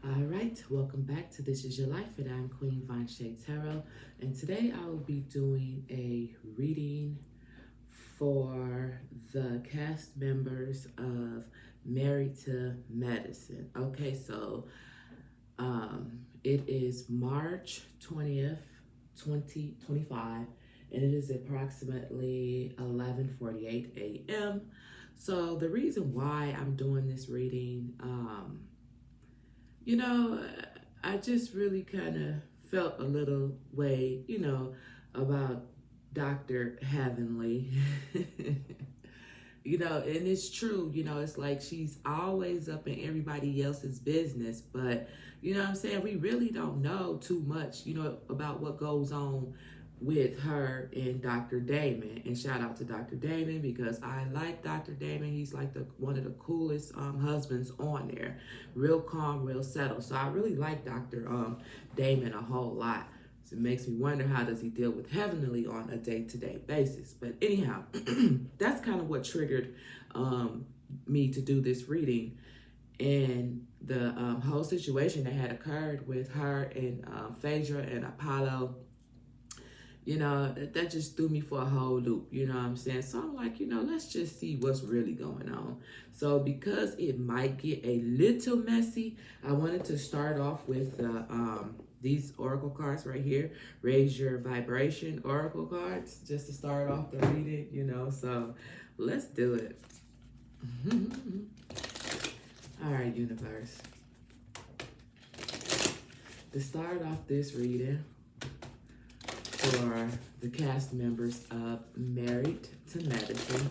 All right, welcome back to This Is Your Life, and I'm Queen Von Shay Tarot. And today I will be doing a reading for the cast members of Married to Medicine. Okay, so it is March 20th, 2025, and it is approximately 11:48 a.m. So the reason why I'm doing this reading, you know, I just really kind of felt a little way, about Dr. Heavenly. And it's true, it's like she's always up in everybody else's business, but you know what I'm saying? We really don't know too much, about what goes on with her and Dr. Damon. And shout out to Dr. Damon because I like Dr. Damon. He's like one of the coolest husbands on there. Real calm, real settled. So I really like Dr. Damon a whole lot. So it makes me wonder, how does he deal with Heavenly on a day-to-day basis? But anyhow, that's kind of what triggered me to do this reading. And the whole situation that had occurred with her and Phaedra and Apollo, that just threw me for a whole loop, you know what I'm saying? So I'm like, let's just see what's really going on. So because it might get a little messy, I wanted to start off with these oracle cards right here. Raise your vibration oracle cards, just to start off the reading, so let's do it. All right, universe. To start off this reading, for the cast members of Married to Medicine,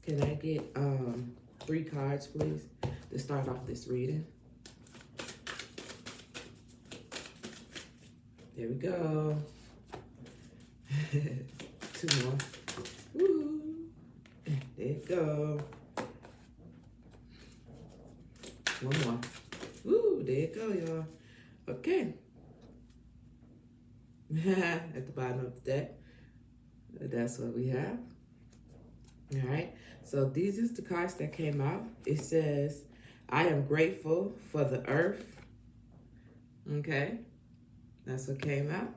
can I get 3 cards, please, to start off this reading? There we go. 2 more. Woo! There you go. 1 more. Woo, there you go, y'all. Okay. At the bottom of the deck, that's what we have. All right. So these is the cards that came out. It says, I am grateful for the earth. Okay. That's what came out.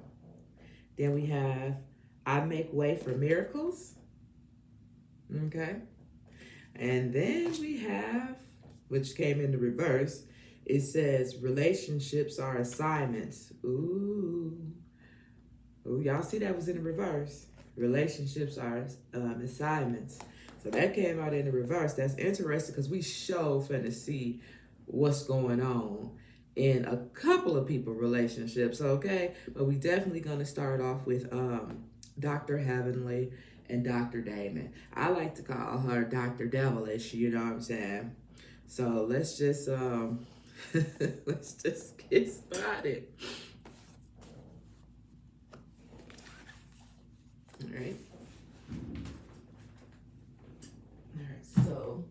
Then we have, I make way for miracles. Okay. And then we have, which came in the reverse, it says relationships are assignments. Ooh, y'all see that was in the reverse. Relationships are assignments. So that came out in the reverse. That's interesting because we finna see what's going on in a couple of people relationships, okay? But we definitely gonna start off with Dr. Heavenly and Dr. Damon. I like to call her Dr. Devilish, you know what I'm saying? So let's just let's just get started. All right. So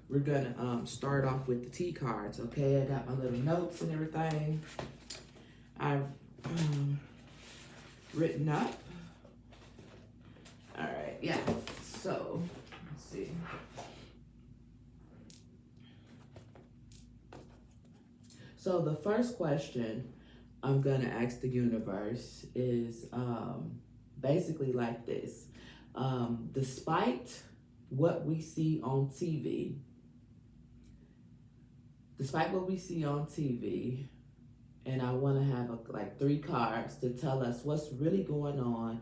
we're gonna start off with the T cards, okay? I got my little notes and everything I've written up. All right, yeah. So let's see. So the first question I'm gonna ask the universe is basically like this. Despite what we see on TV, and I want to have like 3 cards to tell us what's really going on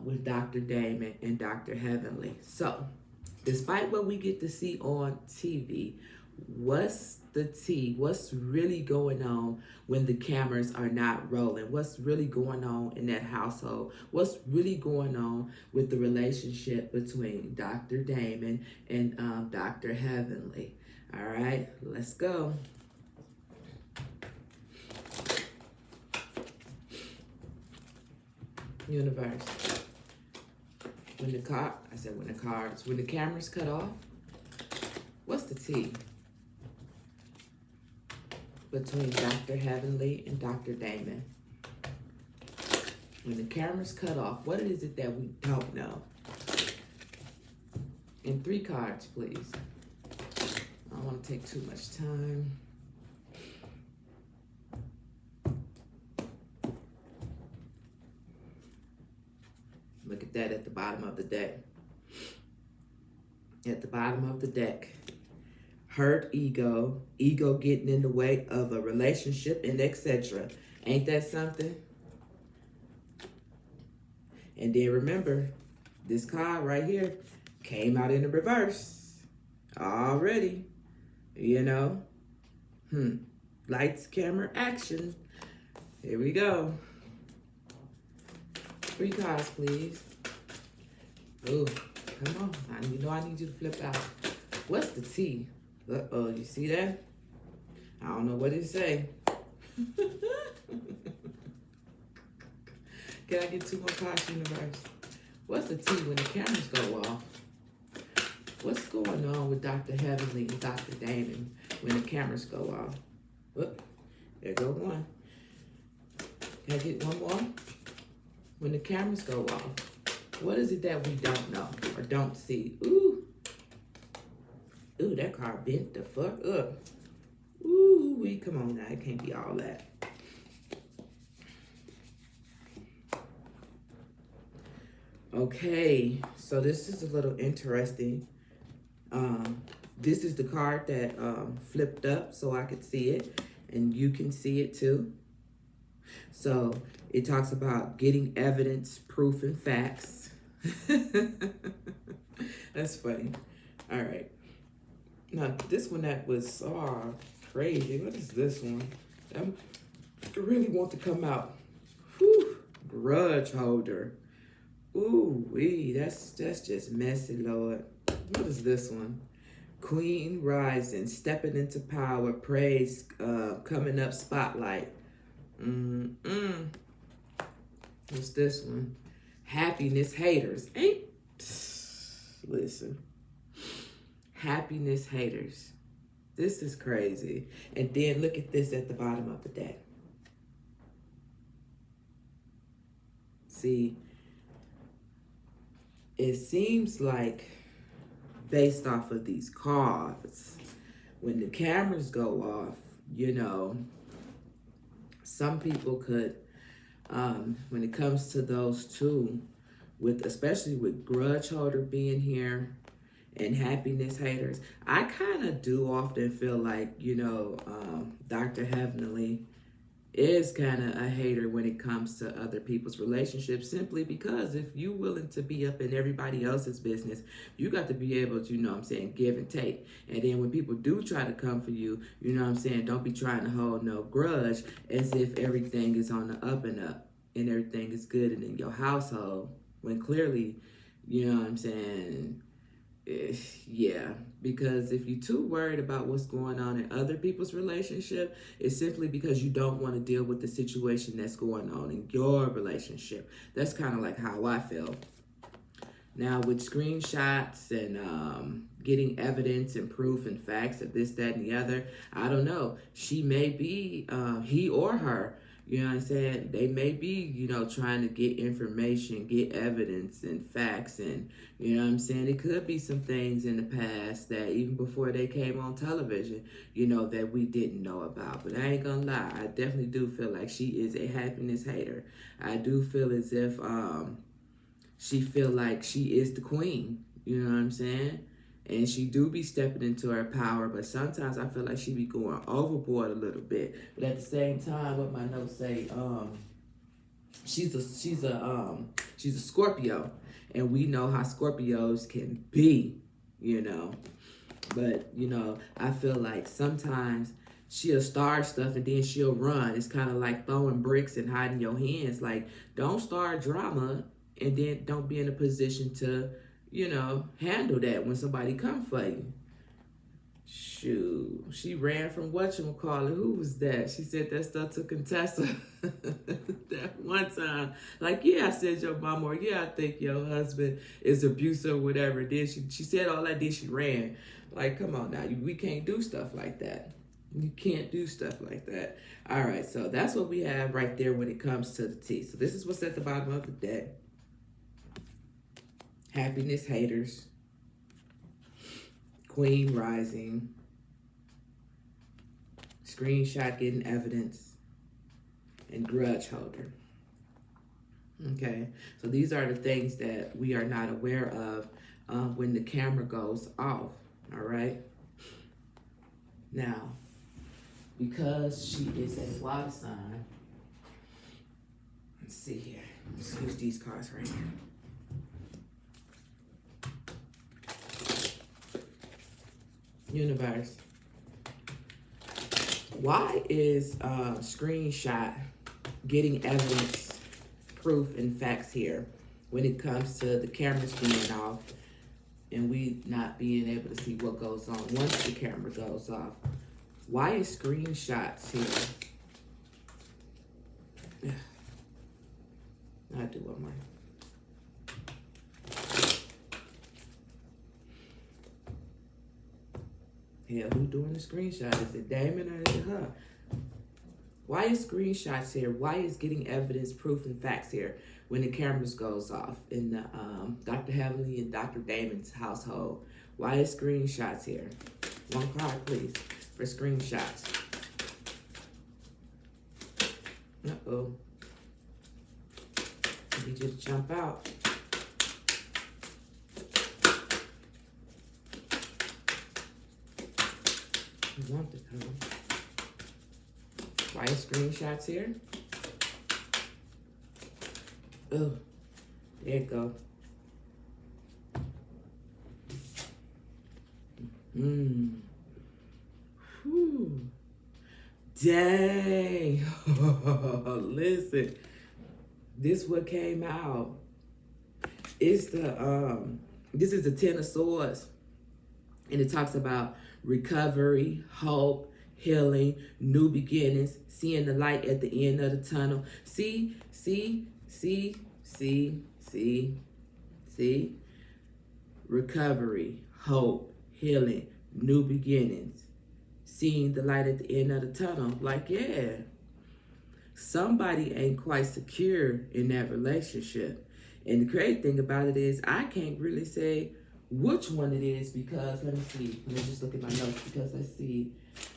with Dr. Damon and Dr. Heavenly. So, despite what we get to see on TV, what's the tea? What's really going on when the cameras are not rolling? What's really going on in that household? What's really going on with the relationship between Dr. Damon and Dr. Heavenly? All right, let's go. Universe. When the cameras cut off, what's the tea between Dr. Heavenly and Dr. Damon? When the camera's cut off, what is it that we don't know? And 3 cards, please. I don't want to take too much time. Look at that at the bottom of the deck. At the bottom of the deck. Hurt ego. Ego getting in the way of a relationship and etc. Ain't that something? And then remember, this card right here came out in the reverse already. You know? Lights, camera, action. Here we go. 3 cards, please. Ooh, come on. I need you to flip out. What's the T? Uh-oh, you see that? I don't know what it say. Can I get 2 more cards in the reverse? What's the T when the cameras go off? What's going on with Dr. Heavenly and Dr. Damon when the cameras go off? Whoop, there go 1. Can I get 1 more? When the cameras go off, what is it that we don't know or don't see? Ooh. Ooh, that card bent the fuck up. Ooh, come on now. It can't be all that. Okay, so this is a little interesting. This is the card that flipped up so I could see it, and you can see it too. So it talks about getting evidence, proof, and facts. That's funny. All right. Now, this one that was crazy. What is this one? I really want to come out. Whew. Grudge holder. Ooh, that's just messy, Lord. What is this one? Queen rising, stepping into power, praise, coming up, spotlight. What's this one? Happiness haters. Listen. Happiness haters. This is crazy. And then look at this at the bottom of the deck. See, it seems like based off of these cards, when the cameras go off, you know, some people could, when it comes to those two, especially with grudge holder being here and happiness haters, I kind of do often feel like, you know, Dr. Heavenly is kind of a hater when it comes to other people's relationships, simply because if you willing to be up in everybody else's business, you got to be able to, you know what I'm saying, give and take. And then when people do try to come for you, you know what I'm saying, don't be trying to hold no grudge as if everything is on the up and up and everything is good and in your household, when clearly, you know what I'm saying, yeah, because if you're too worried about what's going on in other people's relationship, it's simply because you don't want to deal with the situation that's going on in your relationship. That's kind of like how I feel. Now with screenshots and getting evidence and proof and facts of this, that, and the other, I don't know. She may be, he or her, you know what I'm saying? They may be, you know, trying to get information, get evidence and facts. And, you know what I'm saying? It could be some things in the past that even before they came on television, you know, that we didn't know about. But I ain't gonna lie. I definitely do feel like she is a happiness hater. I do feel as if she feel like she is the queen. You know what I'm saying? And she do be stepping into her power, but sometimes I feel like she be going overboard a little bit. But at the same time, what my notes say, she's a Scorpio, and we know how Scorpios can be, you know. But you know, I feel like sometimes she'll start stuff and then she'll run. It's kind of like throwing bricks and hiding your hands. Like, don't start drama and then don't be in a position to, you know, handle that when somebody come for you. Shoot, she ran from whatchamacallit. Who was that? She said that stuff to Contessa that one time. Like, yeah, I said your mom, or yeah, I think your husband is abusive or whatever. Then she said all that, then she ran. Like, come on now, we can't do stuff like that. You can't do stuff like that. All right, so that's what we have right there when it comes to the T. So this is what's at the bottom of the deck. Happiness haters. Queen rising. Screenshot getting evidence. And grudge holder. Okay, so these are the things that we are not aware of when the camera goes off. All right. Now, because she is a water sign, let's see here. Let's use these cards right here. Universe. Why is screenshot getting evidence, proof, and facts here when it comes to the cameras being off and we not being able to see what goes on once the camera goes off? Why is screenshots here? I'll do one more. Yeah, who doing the screenshot? Is it Damon or is it her? Why is screenshots here? Why is getting evidence, proof, and facts here when the cameras goes off in the Dr. Heavenly and Dr. Damon's household? Why is screenshots here? One card, please, for screenshots. Uh-oh. I need you to jump out. You want to come. Why is screenshots here? Oh, there you go. Whew. Dang. Listen. This what came out. It's the this is the Ten of Swords. And it talks about recovery, hope, healing, new beginnings, seeing the light at the end of the tunnel. See? Recovery, hope, healing, new beginnings, seeing the light at the end of the tunnel. Like, yeah, somebody ain't quite secure in that relationship. And the crazy thing about it is I can't really say which one it is because, let me see. Let me just look at my notes because let's see.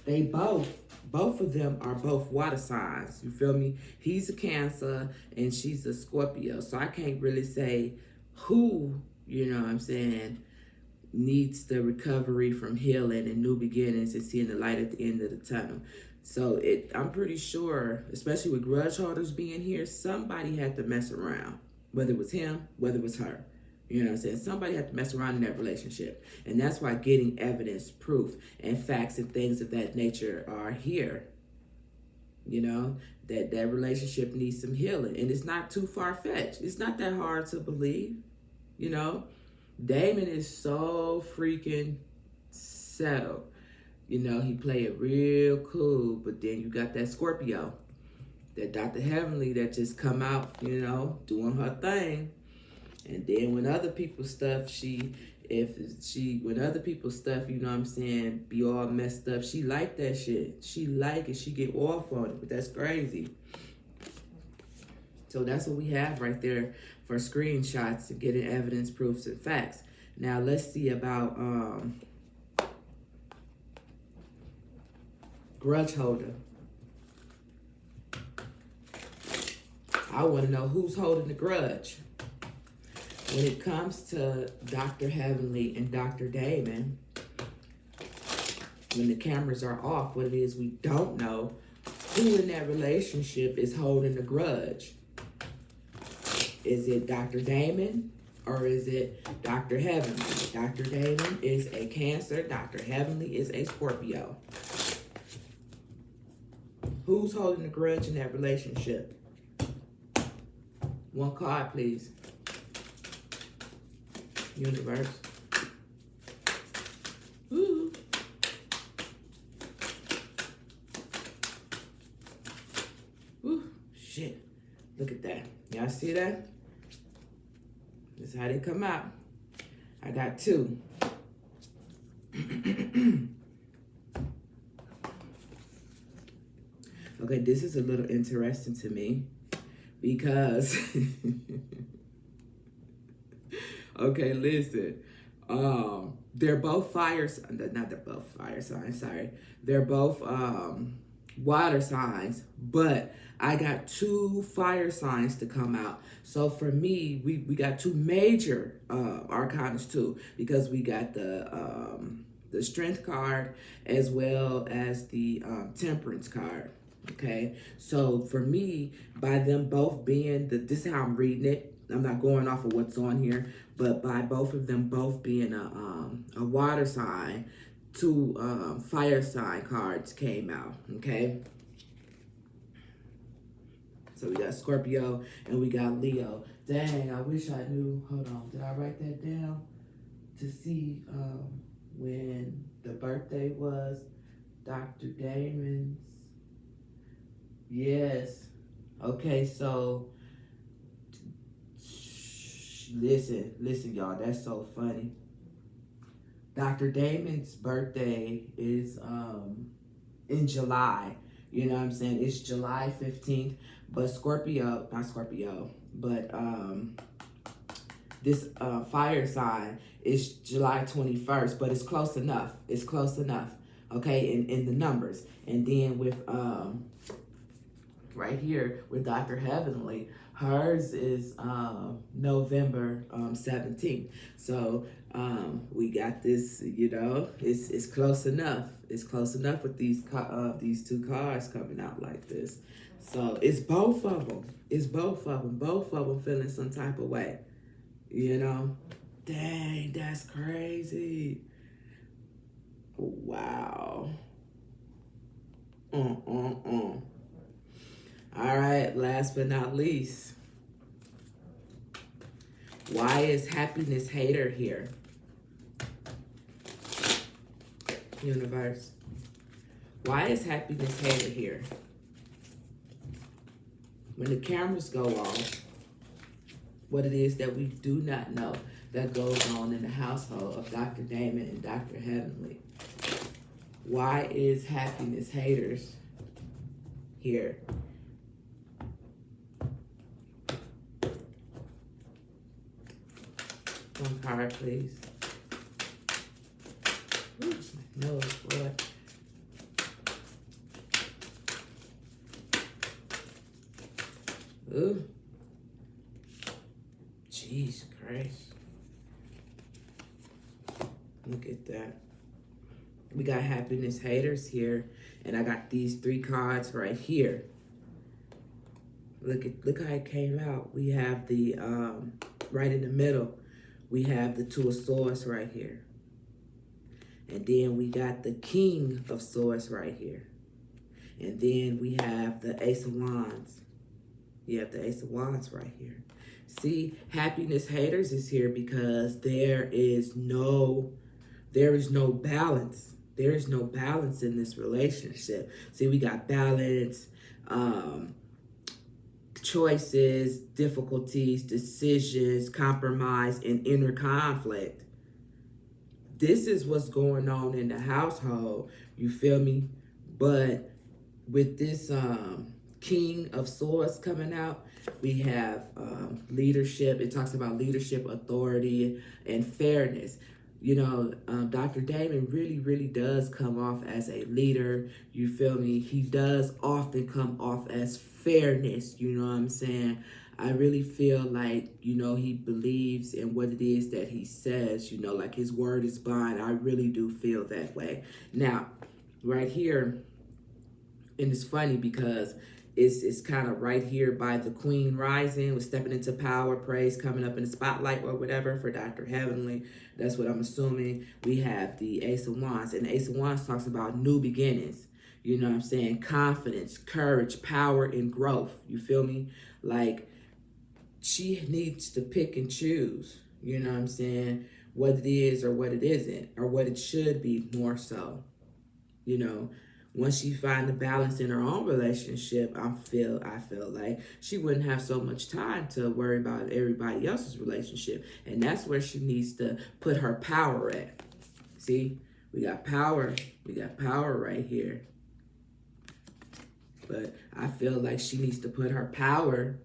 They both of them are both water signs. You feel me? He's a Cancer and she's a Scorpio. So I can't really say who, you know what I'm saying, needs the recovery from healing and new beginnings and seeing the light at the end of the tunnel. So I'm pretty sure, especially with grudge holders being here, somebody had to mess around. Whether it was him, whether it was her. You know what I'm saying? Somebody had to mess around in that relationship. And that's why getting evidence, proof, and facts and things of that nature are here. You know, that relationship needs some healing. And it's not too far-fetched. It's not that hard to believe. You know, Damon is so freaking settled. You know, he played it real cool. But then you got that Scorpio, that Dr. Heavenly that just come out, you know, doing her thing. And then when other people's stuff, when other people's stuff, you know what I'm saying, be all messed up, she like that shit. She like it. She get off on it. But that's crazy. So that's what we have right there for screenshots and getting evidence, proofs, and facts. Now let's see about grudge holder. I want to know who's holding the grudge. When it comes to Dr. Heavenly and Dr. Damon, when the cameras are off, what it is we don't know, who in that relationship is holding the grudge. Is it Dr. Damon or is it Dr. Heavenly? Dr. Damon is a Cancer. Dr. Heavenly is a Scorpio. Who's holding the grudge in that relationship? One card, please. Universe. Ooh. Ooh, shit. Look at that. Y'all see that? This is how they come out. I got two. Okay, this is a little interesting to me because, okay, listen. They're both not they're both fire signs, sorry. They're both water signs, but I got 2 fire signs to come out. So for me, we got 2 major arcanas too, because we got the strength card as well as the temperance card. Okay, so for me, by them both being this is how I'm reading it. I'm not going off of what's on here, but by both of them both being a water sign, 2 fire sign cards came out. Okay, so we got Scorpio and we got Leo. Dang, I wish I knew. Hold on, did I write that down to see when the birthday was? Dr. Damon's. Yes. Okay, so listen, y'all. That's so funny. Dr. Damon's birthday is in July. You know what I'm saying? It's July 15th. But Scorpio, not Scorpio, but this fire sign is July 21st. But it's close enough. It's close enough. Okay, in the numbers. And then with right here with Dr. Heavenly, hers is November 17th. So we got this, you know, it's close enough. It's close enough with these 2 cards coming out like this. So it's both of them. It's both of them. Both of them feeling some type of way, you know. Dang, that's crazy. Wow. All right, last but not least, why is happiness hater here? Universe, why is happiness hater here? When the cameras go off, what it is that we do not know that goes on in the household of Dr. Damon and Dr. Heavenly. Why is happiness haters here? One card, please. Ooh, my nose, boy. Ooh. Jeez Christ. Look at that. We got happiness haters here. And I got these 3 cards right here. Look how it came out. We have the right in the middle. We have the 2 of Swords right here. And then we got the King of Swords right here. And then we have the Ace of Wands. You have the Ace of Wands right here. See, happiness haters is here because there is no balance. There is no balance in this relationship. See, we got balance, choices, difficulties, decisions, compromise, and inner conflict. This is what's going on in the household. You feel me? But with this King of Swords coming out, we have leadership. It talks about leadership, authority, and fairness. You know, Dr. Damon really, really does come off as a leader. You feel me? He does often come off as fairness. You know what I'm saying? I really feel like, you know, he believes in what it is that he says. You know, like his word is bond. I really do feel that way. Now, right here, and it's funny because it's kind of right here by the Queen rising with stepping into power, praise, coming up in the spotlight or whatever for Dr. Heavenly. That's what I'm assuming. We have the Ace of Wands, and the Ace of Wands talks about new beginnings. You know what I'm saying? Confidence, courage, power, and growth. You feel me? Like, she needs to pick and choose. You know what I'm saying? What it is or what it isn't, or what it should be more so. You know, once she find the balance in her own relationship, I feel like she wouldn't have so much time to worry about everybody else's relationship. And that's where she needs to put her power at. See, we got power. We got power right here. But I feel like she needs to put her power,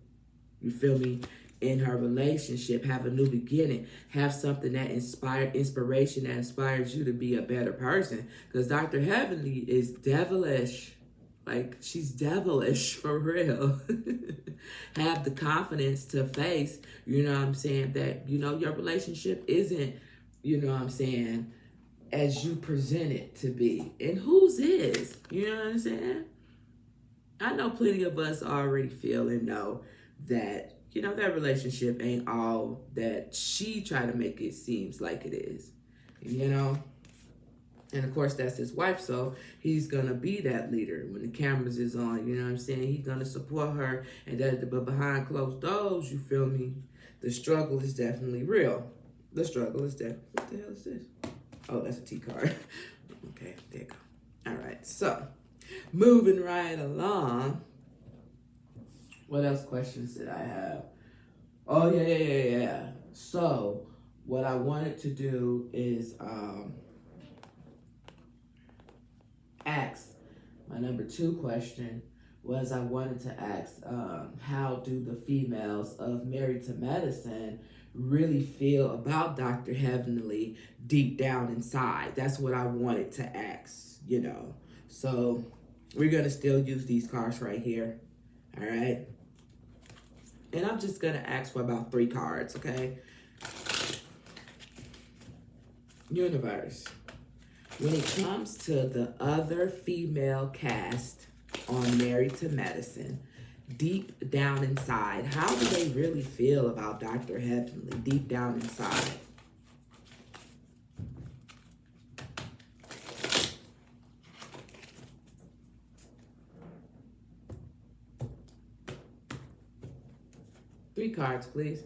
you feel me, in her relationship, have a new beginning, have something that inspiration that inspires you to be a better person. Because Dr. Heavenly is devilish. Like, she's devilish for real. Have the confidence to face, you know what I'm saying, that, you know, your relationship isn't, you know what I'm saying, as you present it to be. And whose is? You know what I'm saying? I know plenty of us already feel and know that, you know, that relationship ain't all that she try to make it seems like it is, you know? And of course, that's his wife, so he's gonna be that leader when the cameras is on, you know what I'm saying? He's gonna support her, and that, but behind closed doors, you feel me? The struggle is definitely real. The struggle is definitely, what the hell is this? Oh, that's a T card. Okay, there you go. All right, so moving right along. What else questions did I have? Oh, yeah. So, what I wanted to do is ask, my number 2 question was I wanted to ask, how do the females of Married to Medicine really feel about Dr. Heavenly deep down inside? That's what I wanted to ask, you know. So, we're going to still use these cards right here, all right? And I'm just going to ask for about 3 cards, okay? Universe. When it comes to the other female cast on Married to Medicine, deep down inside, how do they really feel about Dr. Heavenly deep down inside? Three cards, please.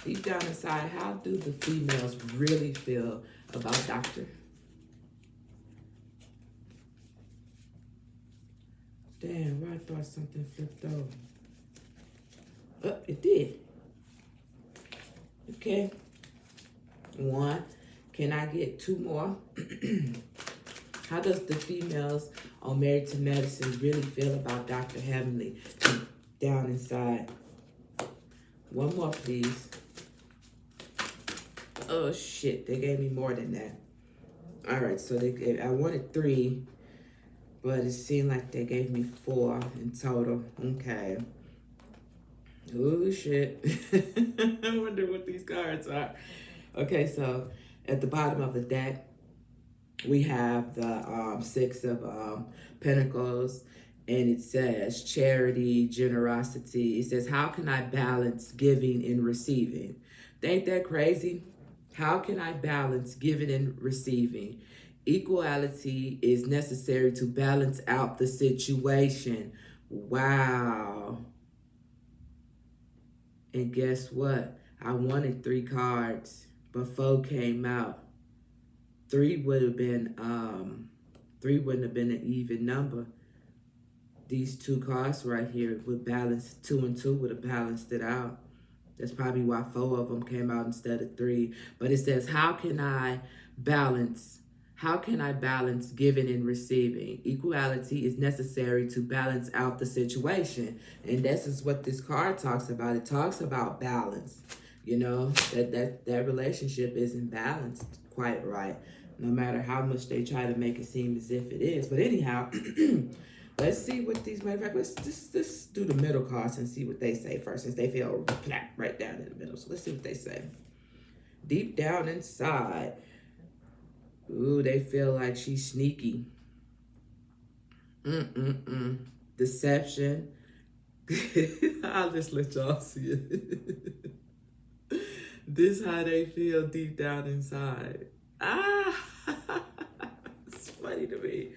Deep down inside, how do the females really feel about Dr. Damn, why I thought something flipped over. Oh, it did. Okay. 1. Can I get 2 more? How does the females on Married to Medicine really feel about Dr. Heavenly down inside? 1 more, please. Oh, shit. They gave me more than that. All right, so I wanted 3. But it seemed like they gave me 4 in total. Okay. Oh, shit. I wonder what these cards are. Okay, so at the bottom of the deck, we have the 6 of Pentacles. And it says charity, generosity. It says, how can I balance giving and receiving? Ain't that crazy? How can I balance giving and receiving? Equality is necessary to balance out the situation. Wow. And guess what? I wanted 3 cards, but 4 came out. 3 would have been 3 wouldn't have been an even number. These 2 cards right here would balance, 2 and 2 would have balanced it out. That's probably why 4 of them came out instead of 3. But it says, how can I balance giving and receiving? Equality is necessary to balance out the situation. And this is what this card talks about. It talks about balance. You know, that relationship isn't balanced quite right, no matter how much they try to make it seem as if it is. But anyhow, let's see what these, matter of fact, let's just do the middle cards and see what they say first, since they feel right down in the middle. So let's see what they say. Deep down inside, ooh, they feel like she's sneaky. Deception. I'll just let y'all see it. This how they feel deep down inside. It's funny to me.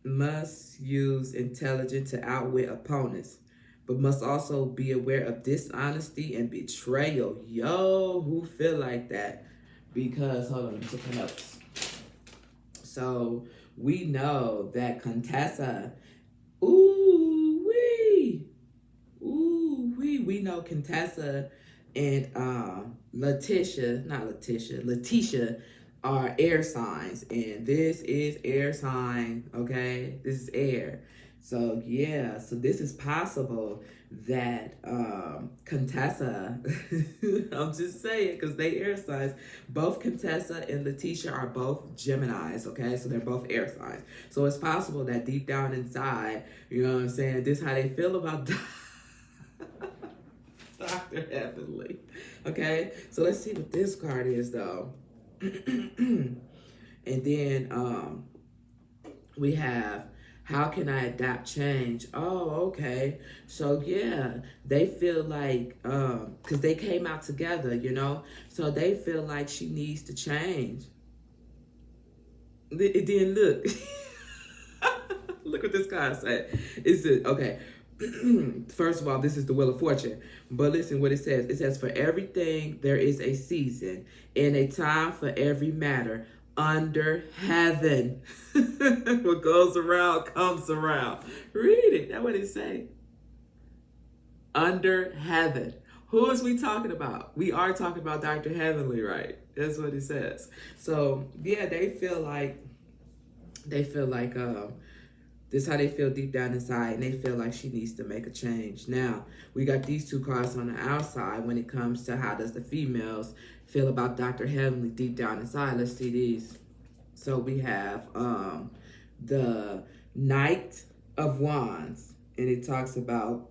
Must use intelligence to outwit opponents, but must also be aware of dishonesty and betrayal. Yo, who feel like that? Because, hold on, let me take my notes. So, we know that Contessa, we know Contessa and Letitia, are air signs, and this is air sign, okay? This is air. So yeah, so this is possible that Contessa, I'm just saying, because they air signs, both Contessa and Letitia are both Geminis, okay? So they're both air signs. So it's possible that deep down inside, you know what I'm saying, this is how they feel about Dr. Heavenly. Okay, so let's see what this card is though. And then we have, how can I adapt change? Oh, okay. So yeah, they feel like because they came out together, you know, so they feel like she needs to change. Then look. Look what this card said. It says, okay, first of all, this is the Wheel of Fortune. But listen what it says. It says, for everything there is a season and a time for every matter under heaven. What goes around comes around. Read it. That's what it say. Under heaven. Who is we talking about? We are talking about Dr. Heavenly, right? That's what it says. So yeah, they feel like this is how they feel deep down inside, and they feel like she needs to make a change. Now, we got these two cards on the outside when it comes to how does the females feel about Dr. Heavenly deep down inside. Let's see these. So we have the Knight of Wands, and it talks about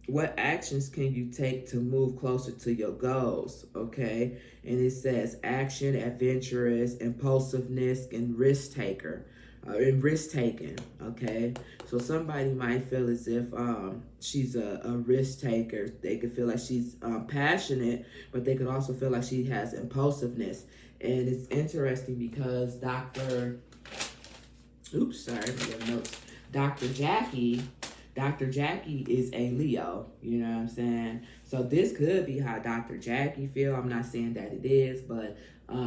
what actions can you take to move closer to your goals, okay? And it says action, adventurous, impulsiveness, and risk taker. And risk taking, okay? So somebody might feel as if she's a risk taker. They could feel like she's passionate, but they could also feel like she has impulsiveness. And it's interesting because Dr. Jackie is a Leo, you know what I'm saying? So this could be how Dr. Jackie feel. I'm not saying that it is, but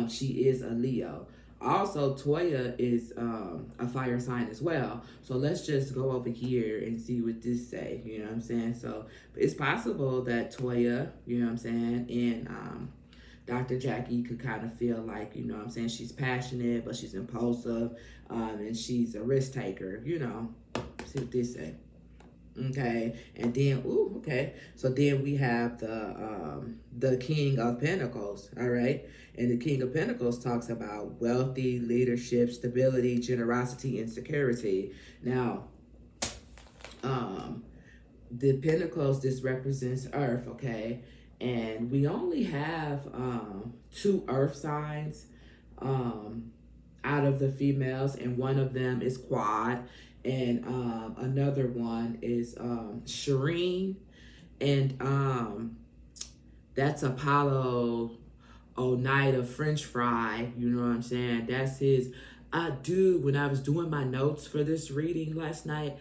she is a Leo. Also, Toya is a fire sign as well. So let's just go over here and see what this say, you know what I'm saying? So it's possible that Toya, you know what I'm saying, and Dr. Jackie could kind of feel like, you know what I'm saying, she's passionate, but she's impulsive, and she's a risk taker, you know. See what this say. Okay, and then so then we have the King of Pentacles, all right? And the King of Pentacles talks about wealthy, leadership, stability, generosity, and security. Now, the Pentacles, this represents Earth, okay? And we only have 2 Earth signs out of the females, and one of them is Quad, and another one is Sherien, and that's Apollo Oneida French fry, you know what I'm saying? That's his. When I was doing my notes for this reading last night,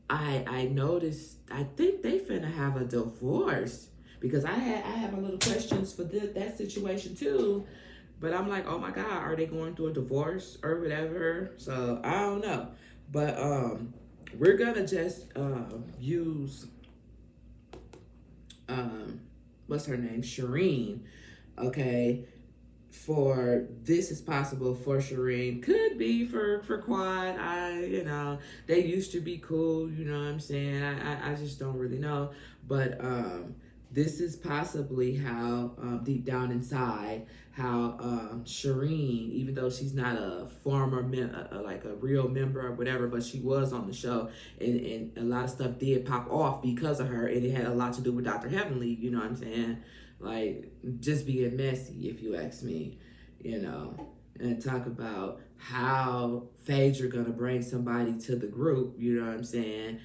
I noticed, I think they finna have a divorce, because I have a little questions for that situation too. But I'm like, oh my God, are they going through a divorce or whatever? So I don't know. But we're gonna just use what's her name? Sherien. Okay. For this is possible for Sherien. Could be for Quad. They used to be cool, you know what I'm saying? I just don't really know. But this is possibly how deep down inside, how Sherien, even though she's not a former like a real member or whatever, but she was on the show, and a lot of stuff did pop off because of her, and it had a lot to do with Dr. Heavenly, you know what I'm saying? Like, just being messy, if you ask me, you know, and talk about how Phaedra gonna bring somebody to the group, you know what I'm saying?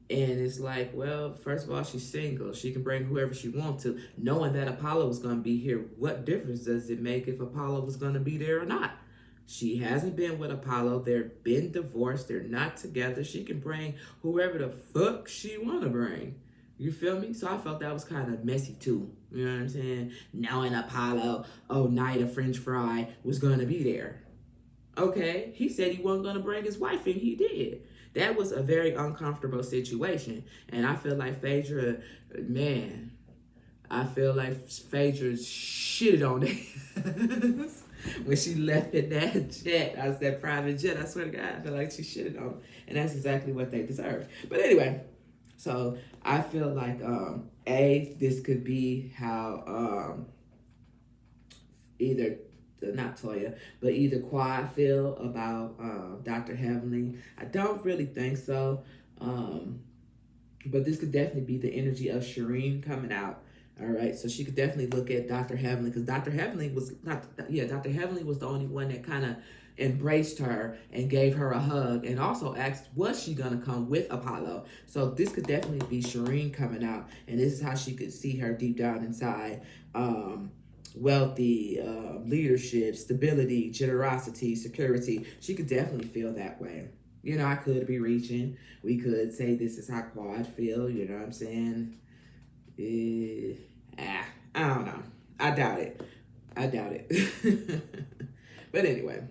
And it's like, well, first of all, she's single. She can bring whoever she wants to. Knowing that Apollo was going to be here, what difference does it make if Apollo was going to be there or not? She hasn't been with Apollo. They've been divorced. They're not together. She can bring whoever the fuck she want to bring. You feel me? So I felt that was kind of messy too. You know what I'm saying? Knowing Apollo, Oneida French fry, was going to be there. Okay, he said he wasn't going to bring his wife, and he did. That was a very uncomfortable situation. And I feel like Phaedra, man, shitted on it. when she left in that jet. I was that private jet. I swear to God, I feel like she shitted on them. And that's exactly what they deserve. But anyway, so I feel like this could be how either not Toya, but either Quad feel about Dr. Heavenly. I don't really think so. But this could definitely be the energy of Sherien coming out. All right, so she could definitely look at Dr. Heavenly, because Dr. Heavenly was Dr. Heavenly was the only one that kind of embraced her and gave her a hug, and also asked, was she gonna come with Apollo? So this could definitely be Sherien coming out, and this is how she could see her deep down inside. Wealthy, leadership, stability, generosity, security. She could definitely feel that way. You know, I could be reaching. We could say this is how Quad feel. You know what I'm saying? I don't know. I doubt it. But anyway,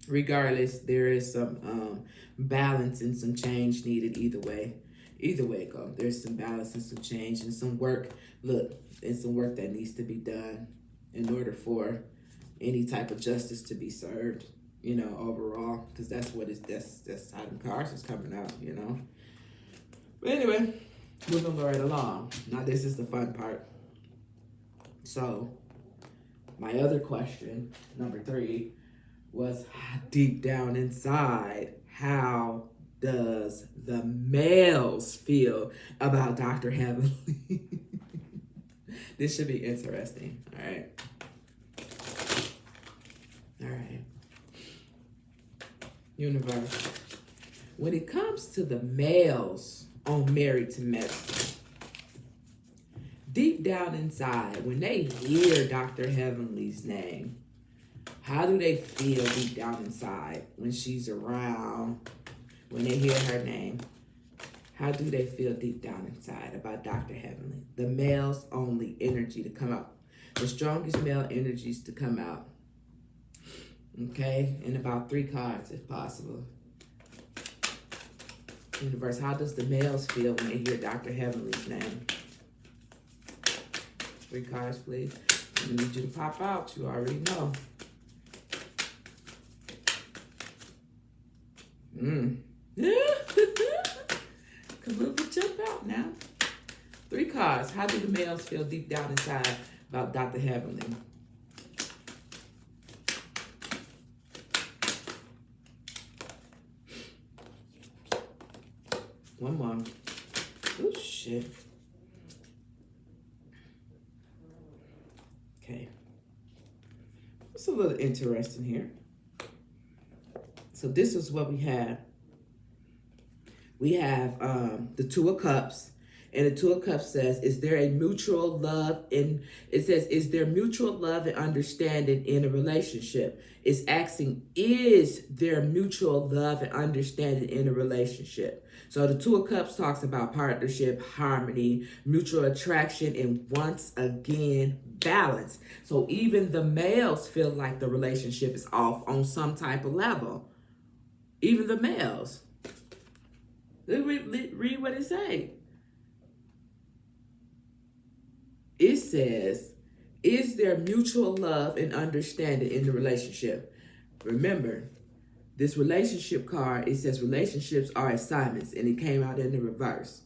regardless, there is some balance and some change needed either way. Either way it goes, there's some balance and some change and some work. Look, it's some work that needs to be done in order for any type of justice to be served, you know, overall, because that's how the cards is coming out, you know. But anyway, moving right along. Now this is the fun part. So my other question, number 3, was deep down inside, how does the males feel about Dr. Heavenly? This should be interesting. All right. Universe. When it comes to the males on Married to Medicine, deep down inside, when they hear Dr. Heavenly's name, how do they feel deep down inside when she's around? When they hear her name, how do they feel deep down inside about Dr. Heavenly? The males only energy to come out. The strongest male energies to come out. Okay? And about 3 cards if possible. Universe, how does the males feel when they hear Dr. Heavenly's name? 3 cards, please. I need you to pop out. You already know. Come on, jump out now. 3 cards. How do the males feel deep down inside about Dr. Heavenly? One more. Oh, shit. Okay. It's a little interesting here. So this is what we have. We have the 2 of Cups. And the 2 of Cups says, is there a mutual love in, it says, is there mutual love and understanding in a relationship? It's asking, is there mutual love and understanding in a relationship? So the 2 of Cups talks about partnership, harmony, mutual attraction, and once again, balance. So even the males feel like the relationship is off on some type of level. Even the males. Read what it says. It says, is there mutual love and understanding in the relationship? Remember, this relationship card, it says relationships are assignments, and it came out in the reverse.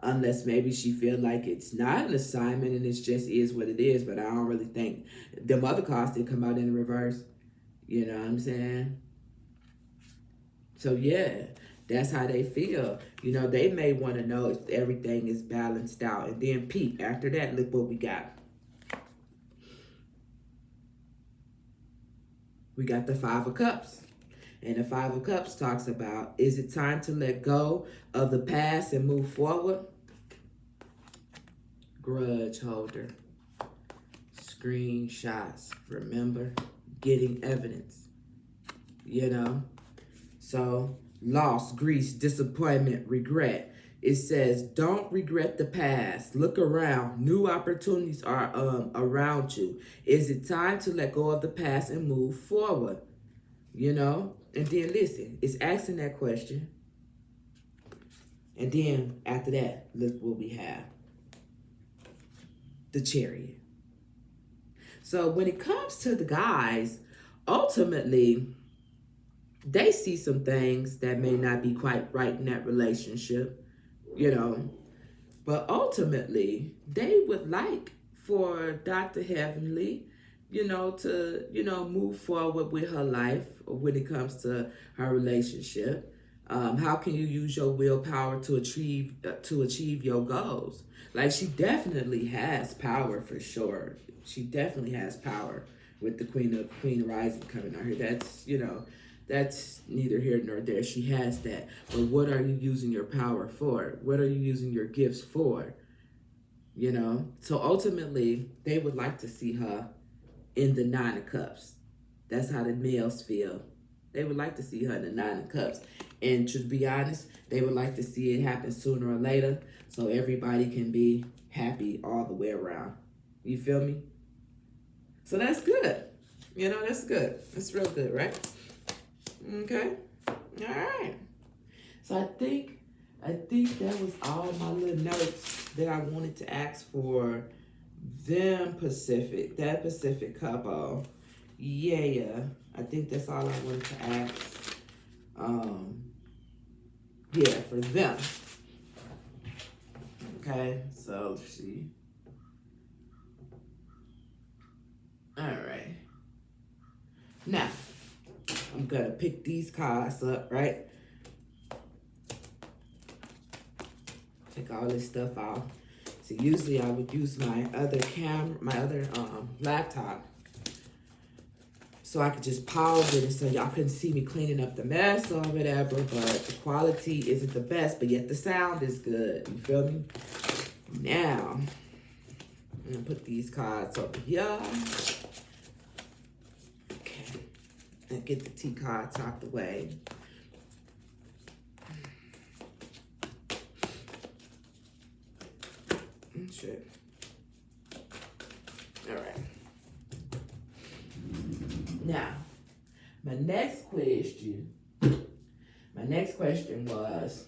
Unless maybe she feel like it's not an assignment and it just is what it is, but I don't really think them other cards did come out in the reverse. You know what I'm saying? So yeah, that's how they feel. You know, they may want to know if everything is balanced out. And then peep, after that, look what we got. We got the 5 of Cups. And the 5 of Cups talks about, is it time to let go of the past and move forward? Grudge holder. Screenshots. Remember? Getting evidence. You know? So, loss, grief, disappointment, regret. It says, don't regret the past. Look around. New opportunities are around you. Is it time to let go of the past and move forward? You know? And then listen, it's asking that question. And then after that, look what we have. The Chariot. So when it comes to the guys, ultimately, they see some things that may not be quite right in that relationship, you know. But ultimately, they would like for Dr. Heavenly, to, move forward with her life when it comes to her relationship. How can you use your willpower to achieve your goals? Like, she definitely has power for sure. She definitely has power with the Queen Rising coming out here. That's neither here nor there. She has that. But what are you using your power for? What are you using your gifts for? So ultimately, they would like to see her in the Nine of Cups. That's how the males feel. They would like to see her in the Nine of Cups. And to be honest, they would like to see it happen sooner or later so everybody can be happy all the way around. You feel me? So that's good. That's good. That's real good, right? Okay. All right. So I think that was all my little notes that I wanted to ask for that Pacific couple. Yeah. I think that's all I wanted to ask. For them. Okay, so let's see. All right. Now, I'm gonna pick these cards up, right? Take all this stuff off. So usually I would use my other laptop, so I could just pause it and so y'all couldn't see me cleaning up the mess or whatever, but the quality isn't the best, but yet the sound is good. You feel me? Now, I'm gonna put these cards over here. Okay. And get the T cards out the way. Shit. All right. Now, my next question was,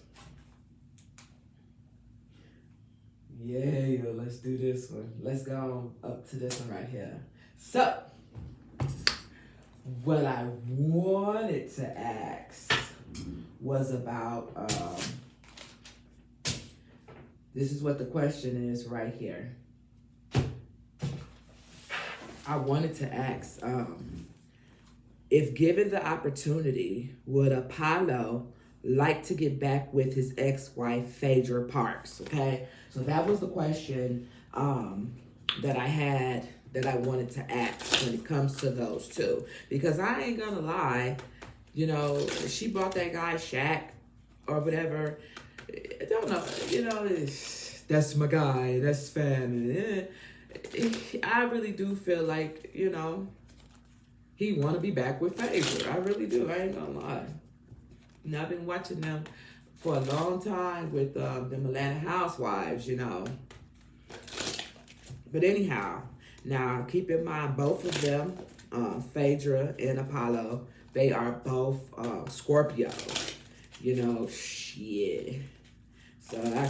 let's do this one. Let's go up to this one right here. So, what I wanted to ask was about, this is what the question is right here. I wanted to ask, if given the opportunity, would Apollo like to get back with his ex-wife, Phaedra Parks? Okay, so that was the question that I had, that I wanted to ask when it comes to those two. Because I ain't gonna lie, she bought that guy Shaq or whatever. I don't know, that's my guy, that's family. I really do feel like, he want to be back with Phaedra. I really do. I ain't gonna lie. I've been watching them for a long time with them Atlanta Housewives, But anyhow, now keep in mind both of them, Phaedra and Apollo, they are both Scorpios. Shit. So I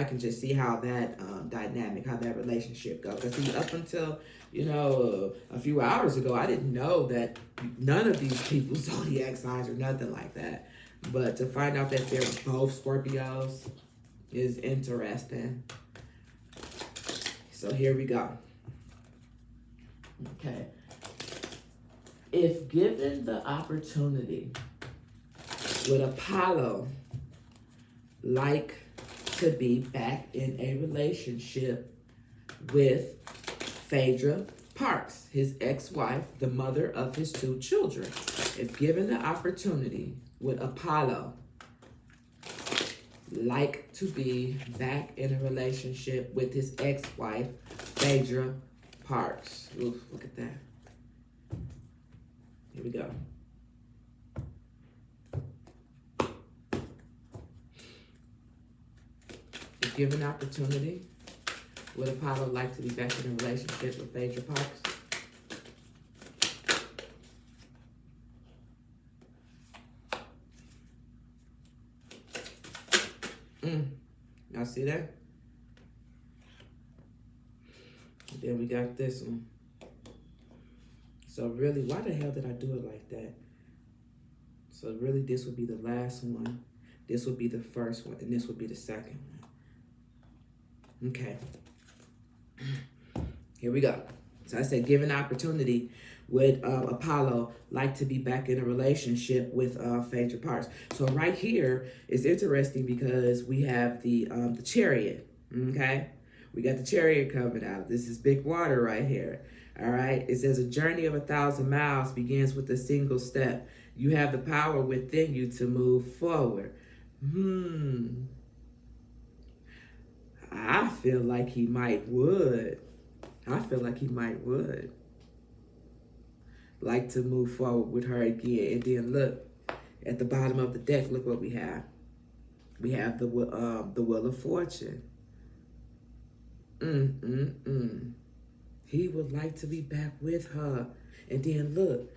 can just see how that dynamic, how that relationship goes. Because up until, a few hours ago, I didn't know that none of these people's zodiac signs or nothing like that. But to find out that they're both Scorpios is interesting. So here we go. Okay. If given the opportunity, would Apollo like to be back in a relationship with Phaedra Parks, his ex-wife, the mother of his two children? If given the opportunity, would Apollo like to be back in a relationship with his ex-wife, Phaedra Parks? Oof, look at that. Here we go. If given the opportunity, would Apollo like to be back in a relationship with Phaedra Parks? Y'all see that? And then we got this one. So really, why the hell did I do it like that? So really, this would be the last one. This would be the first one, and this would be the second one. Okay. Here we go. So I said, given opportunity, would Apollo like to be back in a relationship with Phaedra Parks? So right here is interesting because we have the chariot. Okay, we got the chariot coming out. This is big water right here. All right. It says a journey of 1,000 miles begins with a single step. You have the power within you to move forward. I feel like he might would. I feel like he might would like to move forward with her again. And then look at the bottom of the deck. Look what we have. We have the Wheel of Fortune. He would like to be back with her. And then look,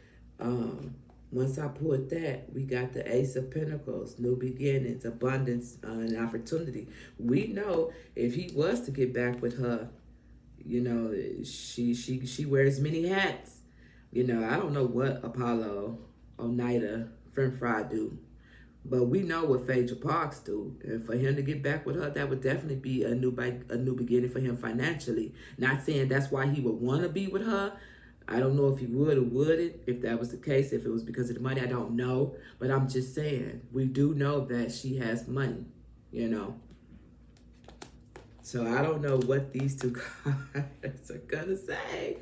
once I pulled that, we got the Ace of Pentacles, new beginnings, abundance, and opportunity. We know if he was to get back with her, you know, she wears many hats. You know, I don't know what Apollo, Oneida, French Fry do, but we know what Phaedra Parks do. And for him to get back with her, that would definitely be a new beginning for him financially. Not saying that's why he would want to be with her. I don't know if he would or wouldn't. If that was the case, if it was because of the money, I don't know. But I'm just saying, we do know that she has money, you know. So I don't know what these two cards are gonna say,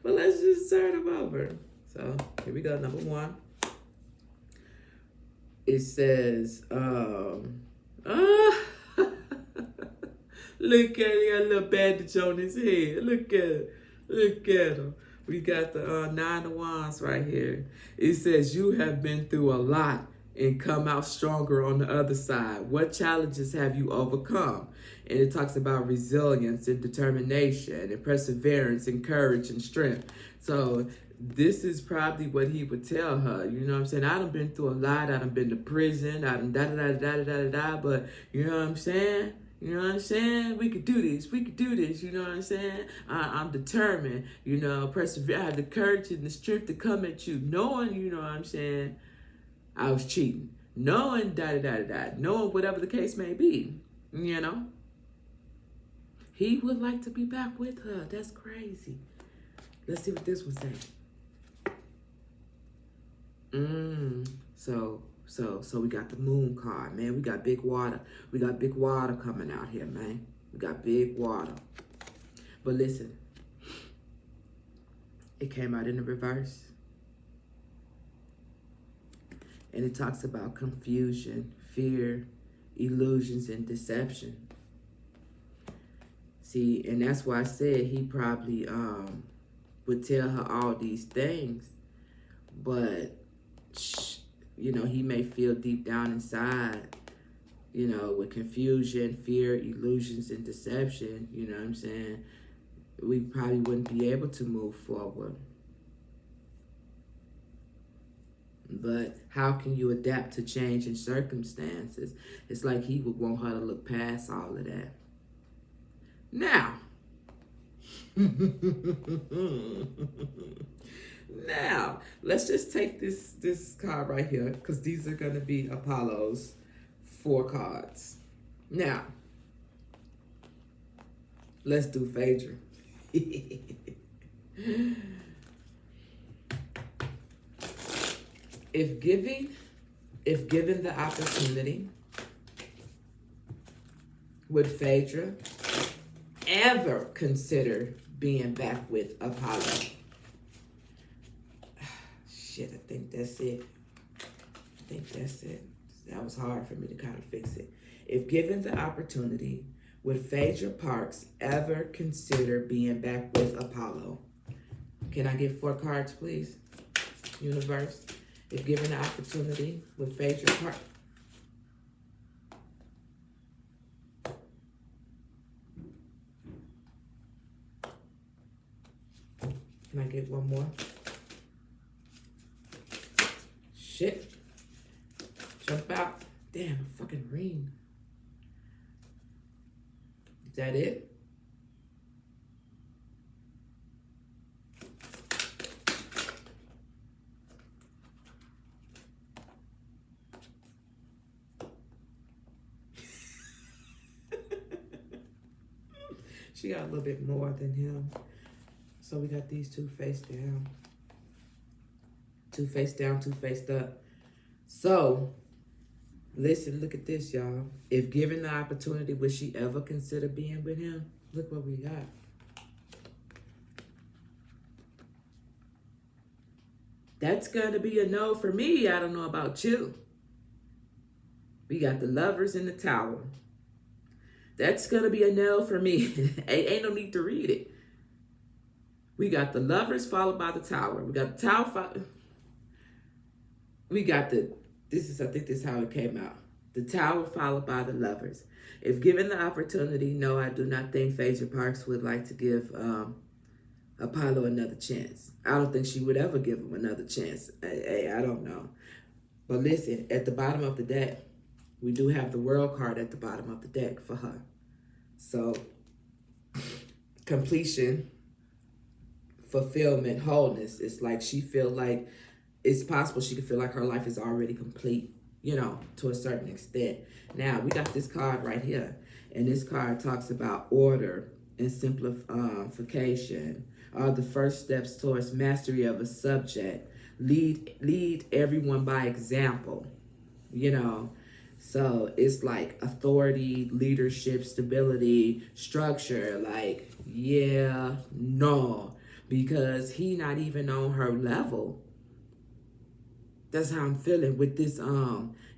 but let's just turn them over. So here we go. Number one. It says, look at him, got a little bandage on his head. Look at him. We got the 9 of Wands right here. It says, you have been through a lot and come out stronger on the other side. What challenges have you overcome? And it talks about resilience and determination and perseverance and courage and strength. So this is probably what he would tell her. You know what I'm saying? I done been through a lot. I done been to prison. I done da-da-da-da-da-da-da. But you know what I'm saying? You know what I'm saying? We could do this. We could do this. You know what I'm saying? I'm determined. You know, persevere. I have the courage and the strength to come at you. Knowing, you know what I'm saying, I was cheating. Knowing da-da-da-da-da. Knowing whatever the case may be. You know? He would like to be back with her. That's crazy. Let's see what this one says. So we got the Moon card, man. We got big water. We got big water coming out here, man. We got big water. But listen, it came out in the reverse. And it talks about confusion, fear, illusions, and deception. See, and that's why I said he probably would tell her all these things, but you know, he may feel deep down inside, you know, with confusion, fear, illusions, and deception, you know what I'm saying, we probably wouldn't be able to move forward. But how can you adapt to changing circumstances? It's like he would want her to look past all of that. Now, now, let's just take this card right here, because these are going to be Apollo's 4 cards. Now, let's do Phaedra. If given the opportunity, would Phaedra ever consider being back with Apollo? Shit, I think that's it. That was hard for me to kind of fix it. If given the opportunity, would Phaedra Parks ever consider being back with Apollo? Can I get 4 cards, please? Universe. If given the opportunity, would Phaedra Parks... Can I get one more? Shit. Jump out. Damn, a fucking ring. Is that it? She got a little bit more than him. So we got these two face down. Two face down, two faced up. So, listen, look at this, y'all. If given the opportunity, would she ever consider being with him? Look what we got. That's going to be a no for me. I don't know about you. We got the Lovers in the Tower. That's going to be a no for me. Ain't no need to read it. We got the Lovers followed by the Tower. We got the Tower. We got the, I think this is how it came out. The Tower followed by the Lovers. If given the opportunity, no, I do not think Phaedra Parks would like to give Apollo another chance. I don't think she would ever give him another chance. I don't know. But listen, at the bottom of the deck, we do have the World card at the bottom of the deck for her. So, completion, fulfillment, wholeness. It's like she feel like, it's possible she could feel like her life is already complete, you know, to a certain extent. Now, we got this card right here. And this card talks about order and simplification are the first steps towards mastery of a subject. Lead everyone by example, you know. So it's like authority, leadership, stability, structure. Like, yeah, no, because he not even on her level. That's how I'm feeling with this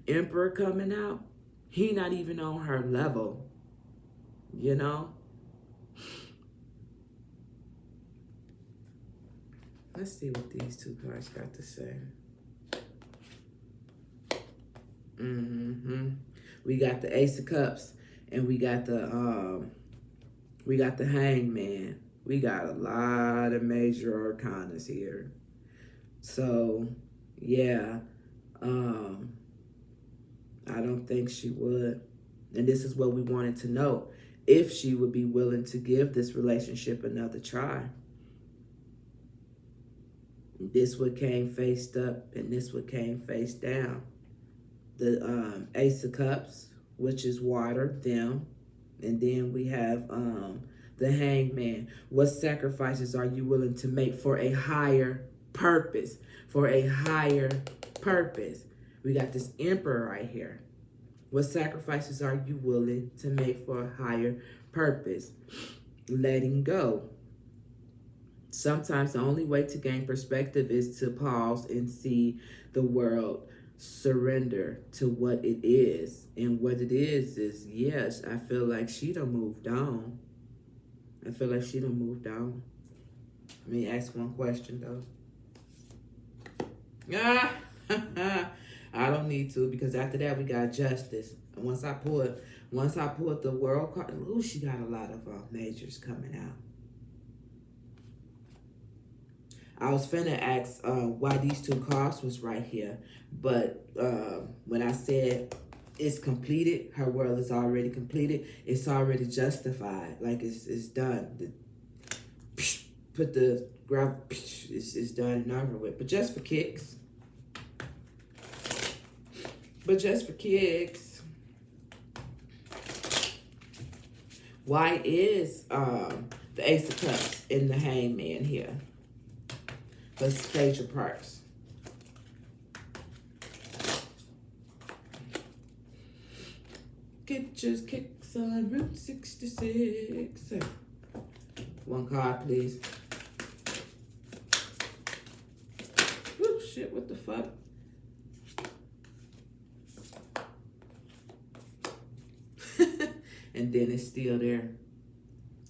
Emperor coming out. He not even on her level, you know. Let's see what these two cards got to say. We got the Ace of Cups, and we got the Hangman. We got a lot of major arcanas here. So, yeah, I don't think she would. And this is what we wanted to know, if she would be willing to give this relationship another try. This one came faced up, and this one came face down. The Ace of Cups, which is water, them. And then we have the Hangman. What sacrifices are you willing to make for a higher purpose? For a higher purpose. We got this Emperor right here. What sacrifices are you willing to make for a higher purpose? Letting go. Sometimes the only way to gain perspective is to pause and see the world surrender to what it is. And what it is, yes, I feel like she done moved on. I feel like she done moved on. Let me ask one question, though. I don't need to, because after that we got Justice. And once I pulled the World card, ooh, she got a lot of majors coming out. I was finna ask why these two cards was right here, but when I said it's completed, her world is already completed, it's already justified, like it's done. Put the grab, it's done and over with. But just for kicks. Why is the Ace of Cups in the Hangman here? Let's Phaedra Parks. Get your kicks on Route 66. One card, please. Oh, shit, what the fuck? And then it's still there.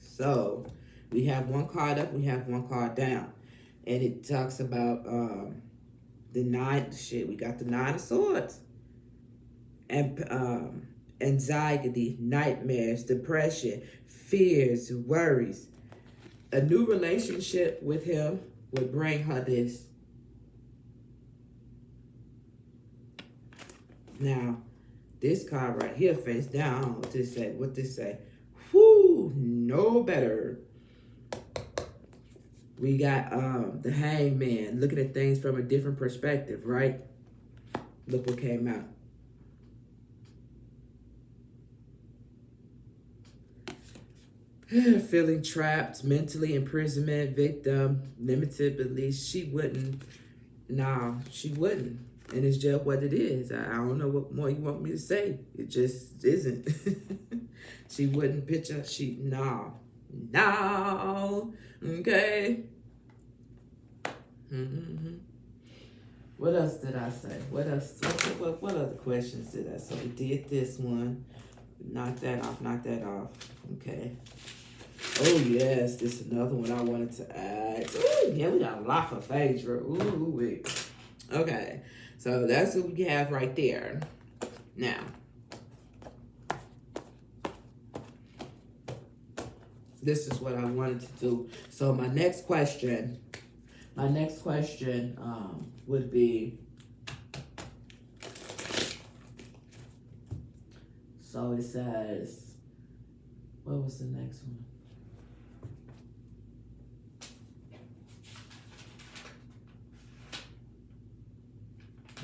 So, we have one card up, we have one card down. And it talks about the we got the 9 of Swords. And anxiety, nightmares, depression, fears, worries. A new relationship with him would bring her this. Now, this card right here, face down, I don't know what this say. Whoo, no better. We got the Hangman, looking at things from a different perspective, right? Look what came out. feeling trapped, mentally imprisonment, victim, limited beliefs. She wouldn't. Nah, she wouldn't. And it's just what it is. I don't know what more you want me to say. It just isn't. She wouldn't picture. No. Okay. What else did I say? What else? What other questions did I say? We did this one. Knock that off. Okay. Oh, yes. This is another one I wanted to ask. Ooh, yeah, we got a lot for Phaedra. Ooh, okay. So that's what we have right there. Now, this is what I wanted to do. So my next question would be, so it says, what was the next one?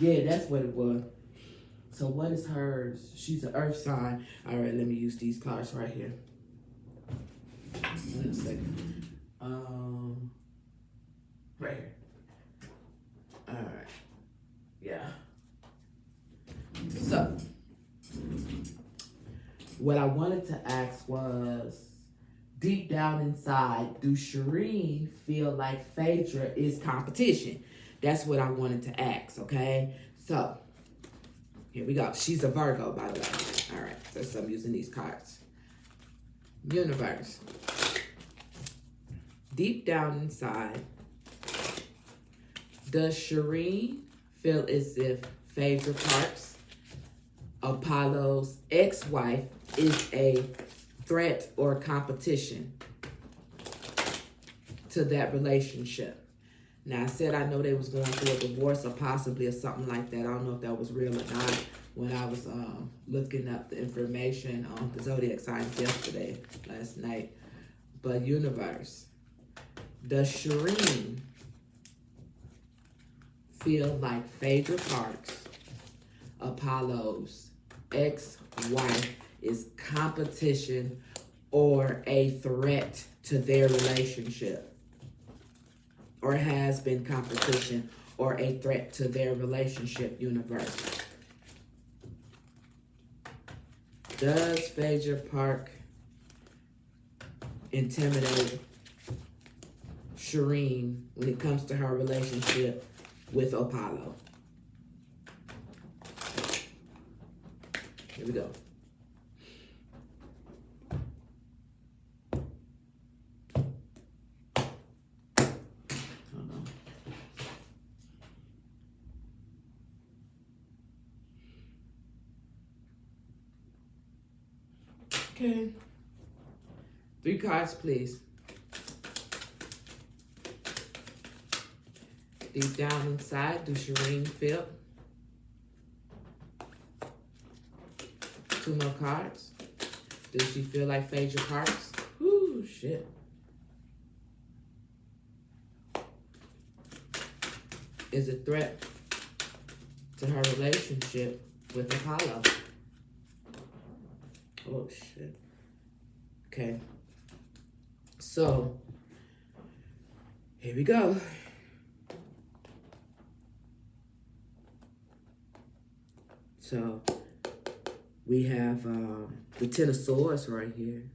Yeah, that's what it was. So what is hers? She's an earth sign. All right, let me use these cards right here. Wait a second. Right here. All right. Yeah. So, what I wanted to ask was, deep down inside, do Sherien feel like Phaedra is competition? That's what I wanted to ask, okay? So, here we go. She's a Virgo, by the way. All right, so I'm using these cards. Universe. Deep down inside, does Sherien feel as if Phaedra Parks, Apollo's ex-wife, is a threat or competition to that relationship? Now, I said I know they was going through a divorce or possibly or something like that. I don't know if that was real or not when I was looking up the information on the zodiac signs last night. But universe, does Sherien feel like Phaedra Parks, Apollo's ex-wife, is competition or a threat to their relationship? Or has been competition or a threat to their relationship, universe? Does Phaedra Park intimidate Sherien when it comes to her relationship with Apollo? Here we go. Okay. 3 cards, please. Deep down inside, do Sherien feel? 2 more cards. Does she feel like Phaedra Parks? Ooh, shit. Is a threat to her relationship with Apollo? Oh, shit. Okay. So, here we go. So, we have the Ten of Swords right here.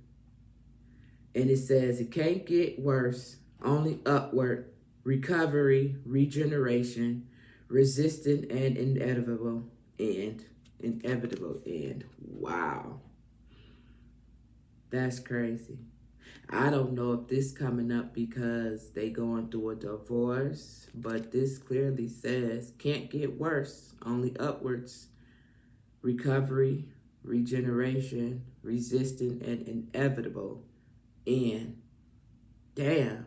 And it says, it can't get worse, only upward, recovery, regeneration, resistant and inevitable end. Wow. That's crazy. I don't know if this coming up because they going through a divorce, but this clearly says can't get worse, only upwards, recovery, regeneration, resistant and inevitable end. Damn.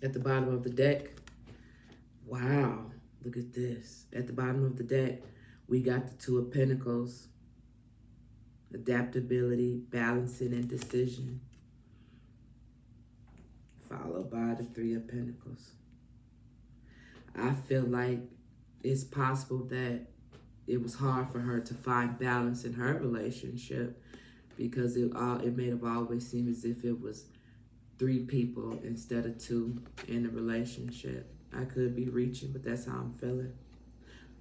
At the bottom of the deck, wow, look at this. At the bottom of the deck, we got the 2 of Pentacles, adaptability, balancing, and decision, followed by the 3 of Pentacles. I feel like it's possible that it was hard for her to find balance in her relationship because it may have always seemed as if it was 3 people instead of 2 in a relationship. I could be reaching, but that's how I'm feeling.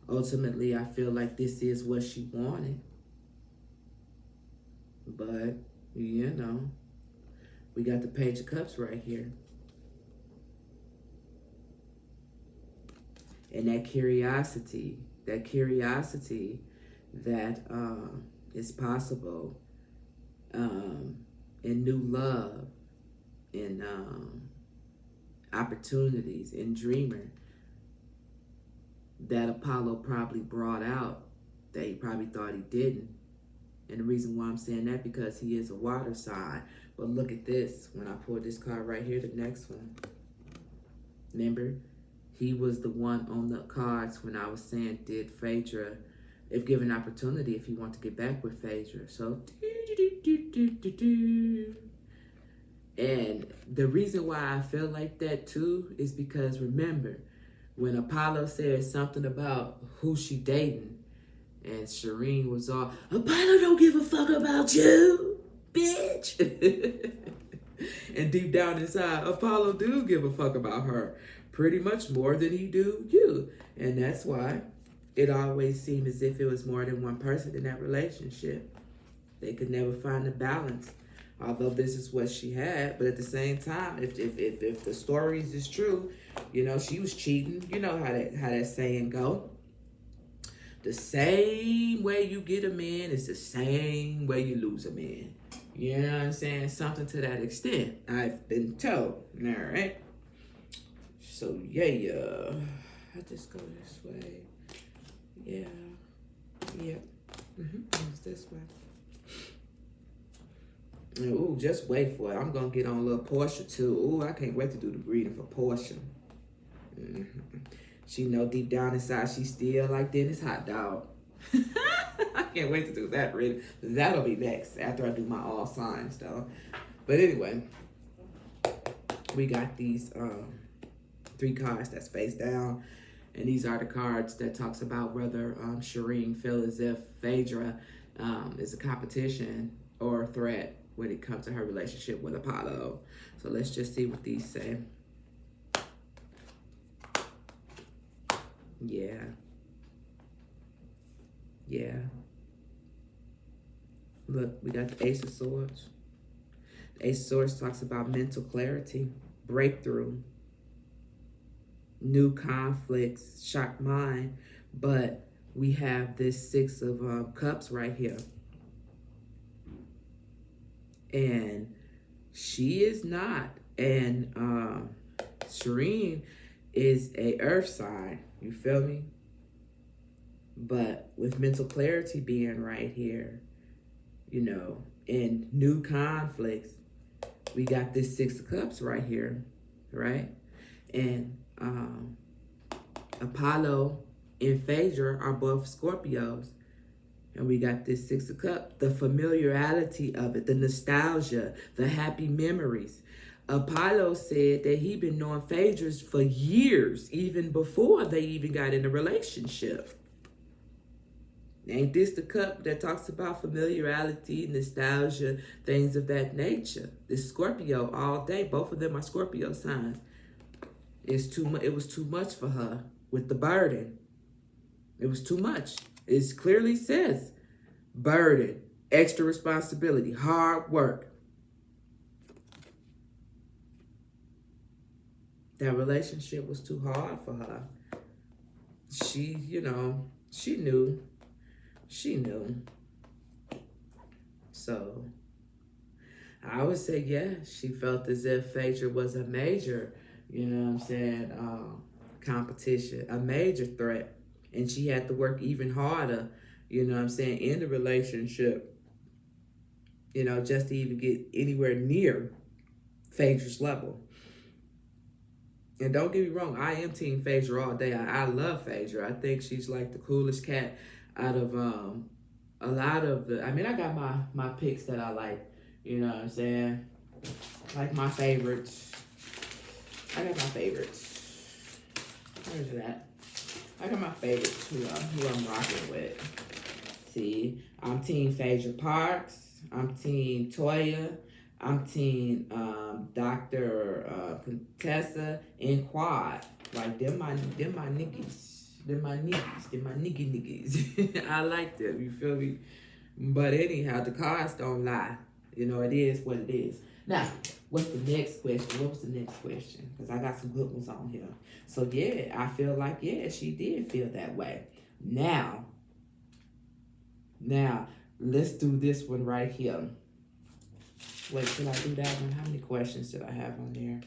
Ultimately, I feel like this is what she wanted. But, you know, we got the Page of Cups right here. And that curiosity that is possible in new love, in opportunities, in dreaming, that Apollo probably brought out that he probably thought he didn't. And the reason why I'm saying that, because he is a water sign. But look at this. When I pulled this card right here, the next one. Remember? He was the one on the cards when I was saying, did Phaedra, if given opportunity, if he wanted to get back with Phaedra. So, and the reason why I feel like that too is because, remember, when Apollo said something about who she dating, and Sherien was all, Apollo don't give a fuck about you, bitch. And deep down inside, Apollo do give a fuck about her. Pretty much more than he do you. And that's why it always seemed as if it was more than one person in that relationship. They could never find a balance. Although this is what she had, but at the same time, if the stories is true, you know, she was cheating. You know how that saying go. The same way you get a man is the same way you lose a man. You know what I'm saying? Something to that extent. I've been told. All right. So yeah, I just go this way. Yeah. Yep. It's this way. Ooh, just wait for it. I'm gonna get on a little Portia too. Ooh, I can't wait to do the reading for Portia. She know deep down inside she's still like Dennis Hot Dog. I can't wait to do that reading. That'll be next after I do my all signs though. But anyway, we got these 3 cards that's face down, and these are the cards that talks about whether Sherien feel as if Phaedra is a competition or a threat when it comes to her relationship with Apollo. So let's just see what these say. Yeah. Look, we got the Ace of Swords. The Ace of Swords talks about mental clarity, breakthrough, new conflicts, shocked mind. But we have this 6 of Cups right here. And she is not. And Sherien is a earth sign. You feel me? But with mental clarity being right here, you know, and new conflicts, we got this 6 of Cups right here, right? And Apollo and Phaedra are both Scorpios. And we got this 6 of Cups, the familiarity of it, the nostalgia, the happy memories. Apollo said that he'd been knowing Phaedra for years, even before they even got in a relationship. Ain't this the cup that talks about familiarity, nostalgia, things of that nature? This Scorpio all day. Both of them are Scorpio signs. It's too much. It was too much for her with the burden. It was too much. It clearly says burden, extra responsibility, hard work. That relationship was too hard for her. She, you know, she knew. She knew. So I would say, yeah, she felt as if Phaedra was a major, you know what I'm saying, competition, a major threat. And she had to work even harder, you know what I'm saying, in the relationship, you know, just to even get anywhere near Phaedra's level. And don't get me wrong, I am team Phaedra all day. I love Phaedra. I think she's like the coolest cat out of a lot of the, I mean, I got my picks that I like, you know what I'm saying? Like my favorites. I got my favorites. Where's that? I got my favorites who I'm rocking with. See, I'm Team Phaedra Parks. I'm Team Toya. I'm Team Dr. Contessa and Quad. Like them my niggas. Them my niggas. Them my niggas. I like them, you feel me? But anyhow, the cards don't lie. You know, it is what it is. Now, what's the next question? What was the next question? Because I got some good ones on here. So, yeah, I feel like, yeah, she did feel that way. Now, let's do this one right here. Wait, should I do that one? How many questions did I have on there?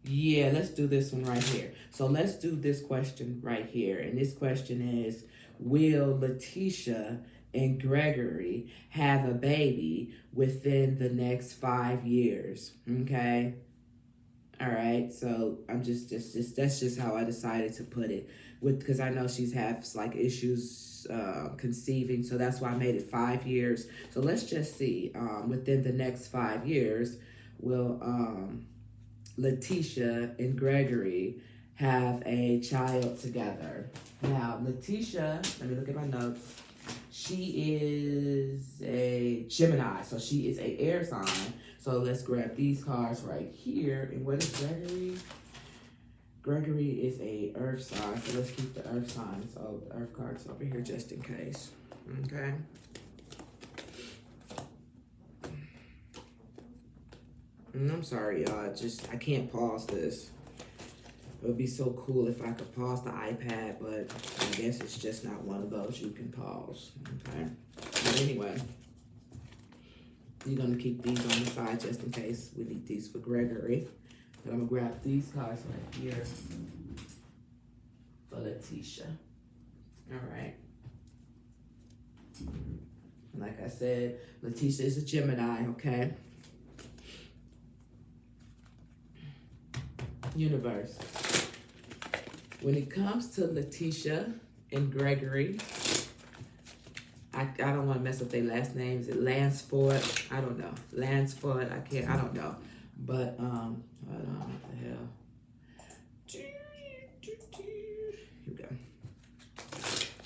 Yeah, let's do this one right here. So let's do this question right here. And this question is, will Letitia and Gregory have a baby within the next 5 years? Okay. All right. So I'm just that's just how I decided to put it, because I know she's has like issues conceiving, so that's why I made it 5 years. So let's just see. Within the next 5 years, will Letitia and Gregory have a child together? Now, Letitia, let me look at my notes. She is a Gemini, so she is a air sign. So let's grab these cards right here. And what is Gregory? Gregory is a earth sign, so let's keep the earth signs, so the earth cards over here just in case. Okay. And I'm sorry, y'all. I can't pause this. It would be so cool if I could pause the iPad, but I guess it's just not one of those you can pause. Okay. But anyway, you're gonna keep these on the side just in case we need these for Gregory. But I'm gonna grab these cards right here for Letitia. All right. Like I said, Letitia is a Gemini, okay? Universe. When it comes to Letitia and Gregory, I don't want to mess up their last names. Is it Lansford? I don't know. Lansford, I don't know. But, hold on, what the hell? Here we go.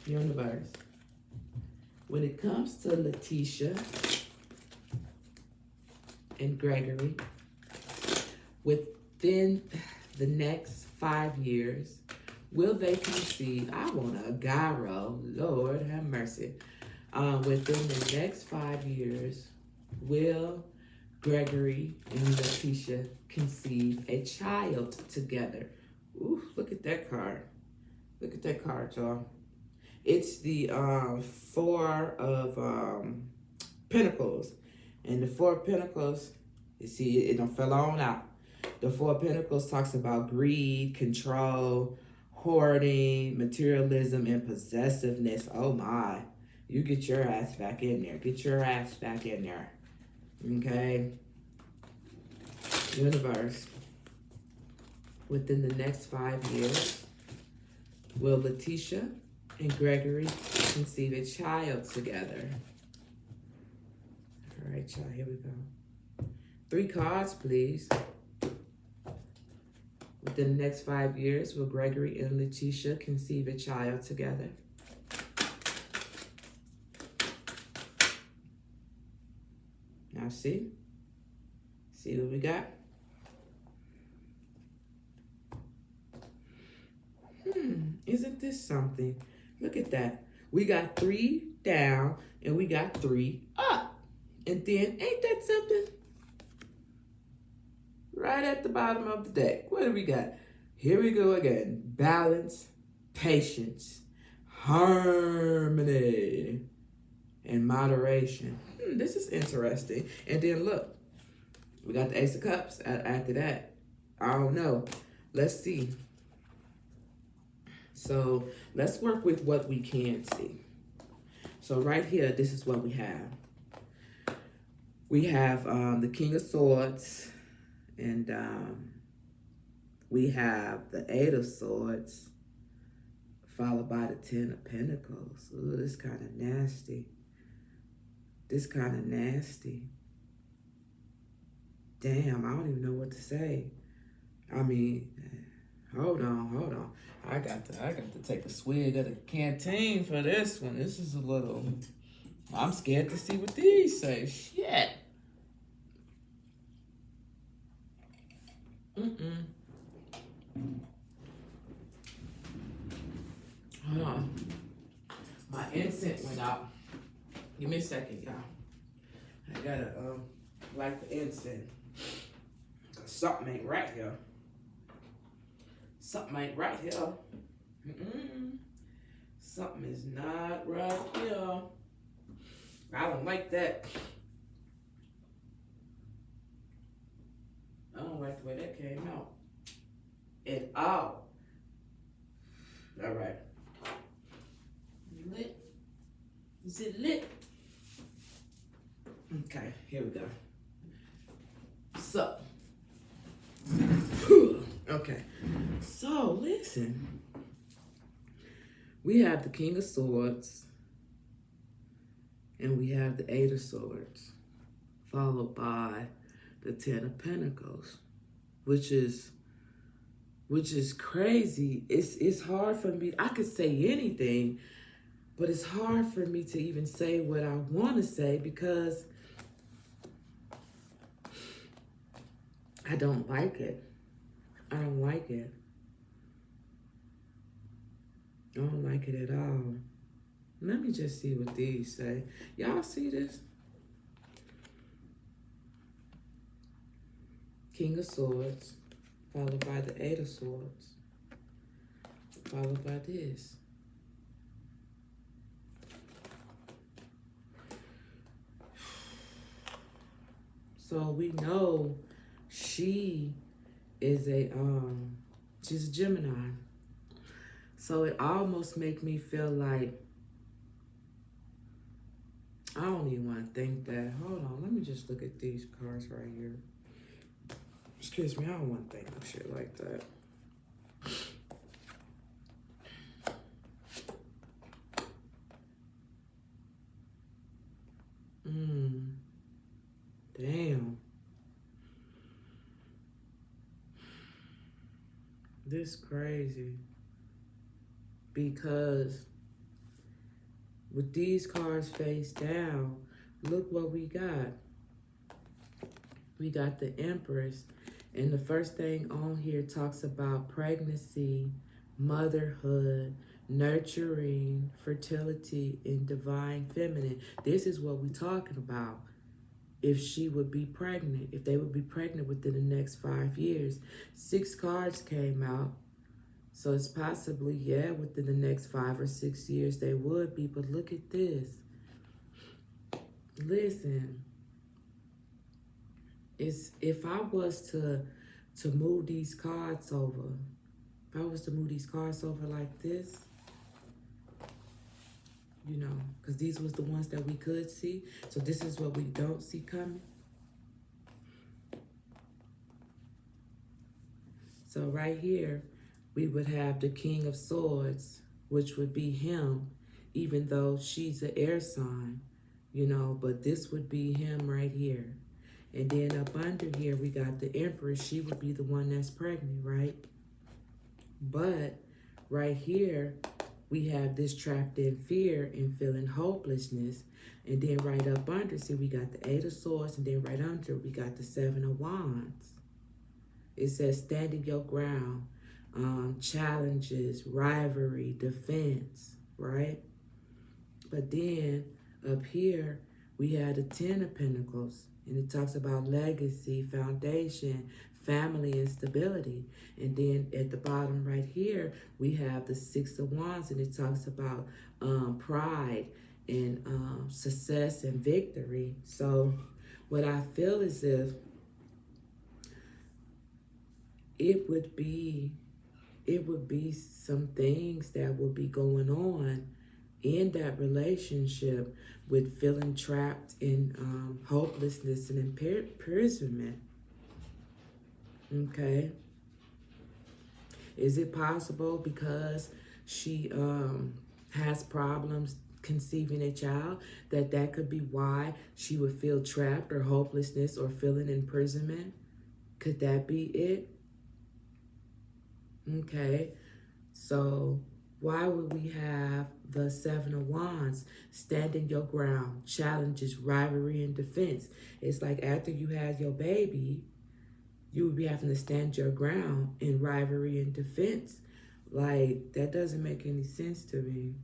Universe. When it comes to Letitia and Gregory, within the next 5 years, will they conceive? I want a gyro. Lord have mercy. Within the next 5 years, will Gregory and Letitia conceive a child together? Ooh, look at that card. Look at that card, y'all. It's the Four of Pentacles. And the Four of Pentacles, you see, it don't fell on out. The Four of Pentacles talks about greed, control, hoarding, materialism, and possessiveness. Oh my. You get your ass back in there. Get your ass back in there. Okay? Universe. Within the next 5 years, will Letitia and Gregory conceive a child together? All right, y'all. Here we go. 3 cards, please. Within the next 5 years, will Gregory and Letitia conceive a child together? Now see what we got? Isn't this something? Look at that. We got 3 down and we got 3 up. And then, ain't that something? Right at the bottom of the deck. What do we got? Here we go again. Balance, patience, harmony, and moderation. This is interesting. And then look, we got the Ace of Cups after that. I don't know. Let's see. So let's work with what we can see. So right here, this is what we have. We have the King of Swords. And we have the 8 of Swords, followed by the 10 of Pentacles. Ooh, this kind of nasty. This kind of nasty. Damn, I don't even know what to say. I mean, Hold on. I got to take a swig of the canteen for this one. This is a little. I'm scared to see what these say. Shit. Hold on. My incense went out. Give me a second, y'all. I gotta light the incense. Cause something ain't right here. Something ain't right here. Something is not right here. I don't like that. I don't like the way that came out at all. All right. Lit? Is it lit? Okay, here we go. So, okay. So, listen. We have the King of Swords, and we have the Eight of Swords, followed by the Ten of Pentacles, which is crazy. It's hard for me. I could say anything, but it's hard for me to even say what I want to say because I don't like it. I don't like it. I don't like it at all. Let me just see what these say. Y'all see this? King of Swords, followed by the Eight of Swords, followed by this. So we know she is she's a Gemini. So it almost makes me feel like, I don't even want to think that. Hold on, let me just look at these cards right here. Excuse me, I don't want to think of shit like that. Damn. This crazy. Because with these cards face down, look what we got. We got the Empress. And the first thing on here talks about pregnancy, motherhood, nurturing, fertility, and divine feminine. This is what we're talking about. If she would be pregnant, if they would be pregnant within the next 5 years. 6 cards came out. So it's possibly, yeah, within the next 5 or 6 years they would be. But look at this. Listen. If I was to move these cards over, if I was to move these cards over like this, you know, because these was the ones that we could see. So this is what we don't see coming. So right here, we would have the King of Swords, which would be him, even though she's an air sign, you know, but this would be him right here. And then up under here, we got the Empress. She would be the one that's pregnant, right? But right here, we have this trapped in fear and feeling hopelessness. And then right up under, see, we got the Eight of Swords. And then right under, we got the Seven of Wands. It says standing your ground, challenges, rivalry, defense, right? But then up here, we have the Ten of Pentacles. And it talks about legacy, foundation, family, and stability. And then at the bottom right here, we have the Six of Wands, and it talks about pride and success and victory. So what I feel is if it would be some things that would be going on in that relationship with feeling trapped in hopelessness and imprisonment. Okay. Is it possible because she has problems conceiving a child that could be why she would feel trapped or hopelessness or feeling imprisonment? Could that be it? Okay, so why would we have the Seven of Wands? Standing your ground, challenges, rivalry, and defense. It's like after you have your baby, you would be having to stand your ground in rivalry and defense. Like, that doesn't make any sense to me.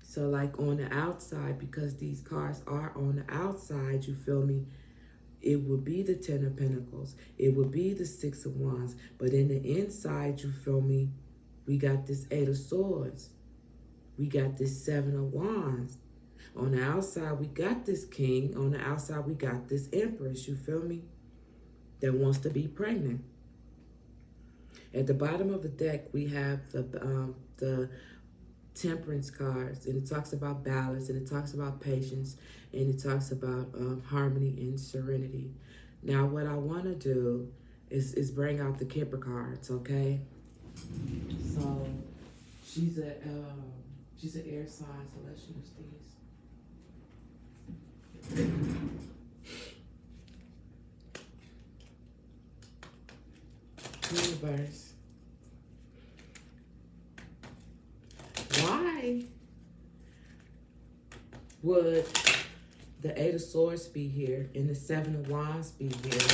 So, like, on the outside, because these cards are on the outside, you feel me? It would be the Ten of Pentacles. It would be the Six of Wands. But in the inside, you feel me? We got this Eight of Swords. We got this Seven of Wands. On the outside, we got this King. On the outside, we got this Empress. You feel me? That wants to be pregnant. At the bottom of the deck, we have the Temperance cards, and it talks about balance, and it talks about patience, and it talks about harmony and serenity. Now, what I want to do is bring out the Kipper cards, okay? So she's an air sign, so let's use these. Universe. Why would the Eight of Swords be here and the Seven of Wands be here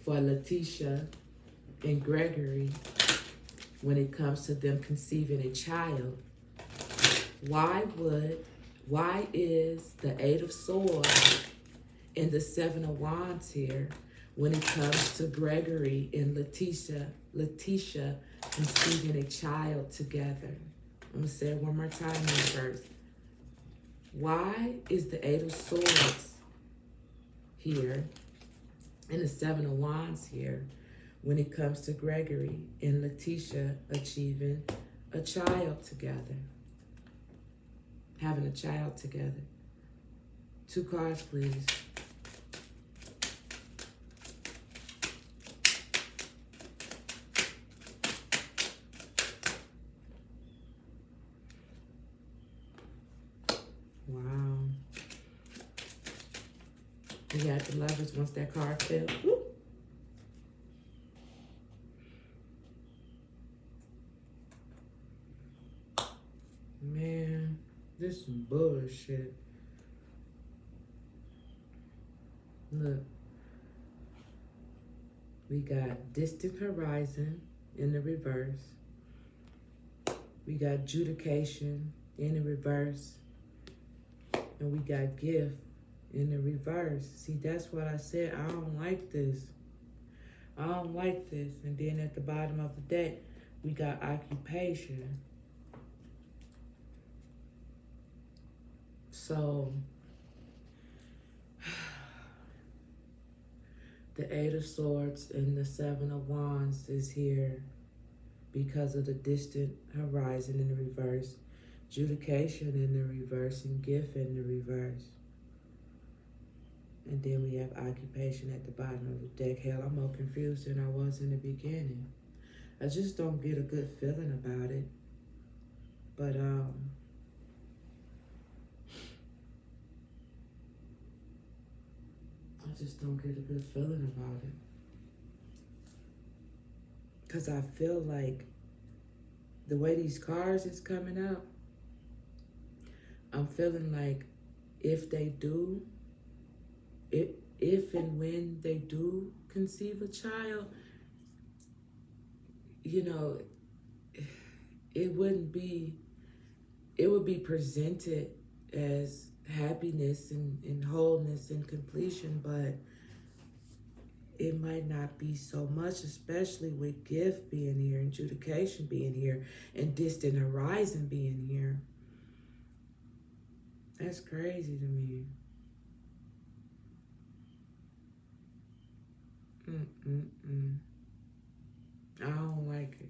for Letitia and Gregory when it comes to them conceiving a child? Why is the Eight of Swords and the Seven of Wands here when it comes to Gregory and Letitia conceiving a child together? I'm going to say it one more time first. Why is the Eight of Swords here and the Seven of Wands here when it comes to Gregory and Letitia achieving a child together? Having a child together. 2 cards, please. Wow. We got the Lovers once that card fell. Woo. Man, this is some bullshit. Look. We got Distant Horizon in the reverse. We got Adjudication in the reverse. And we got Gift in the reverse. See, that's what I said. I don't like this. I don't like this. And then at the bottom of the deck, we got Occupation. So, the Eight of Swords and the Seven of Wands is here because of the Distant Horizon in the reverse. Adjudication in the reverse and Gift in the reverse. And then we have Occupation at the bottom of the deck. Hell, I'm more confused than I was in the beginning. I just don't get a good feeling about it. But, I just don't get a good feeling about it. Because I feel like the way these cards is coming out, I'm feeling like if and when they do conceive a child, you know, it would be presented as happiness and wholeness and completion, but it might not be so much, especially with Gift being here and Adjudication being here and Distant Horizon being here. That's crazy to me. I don't like it.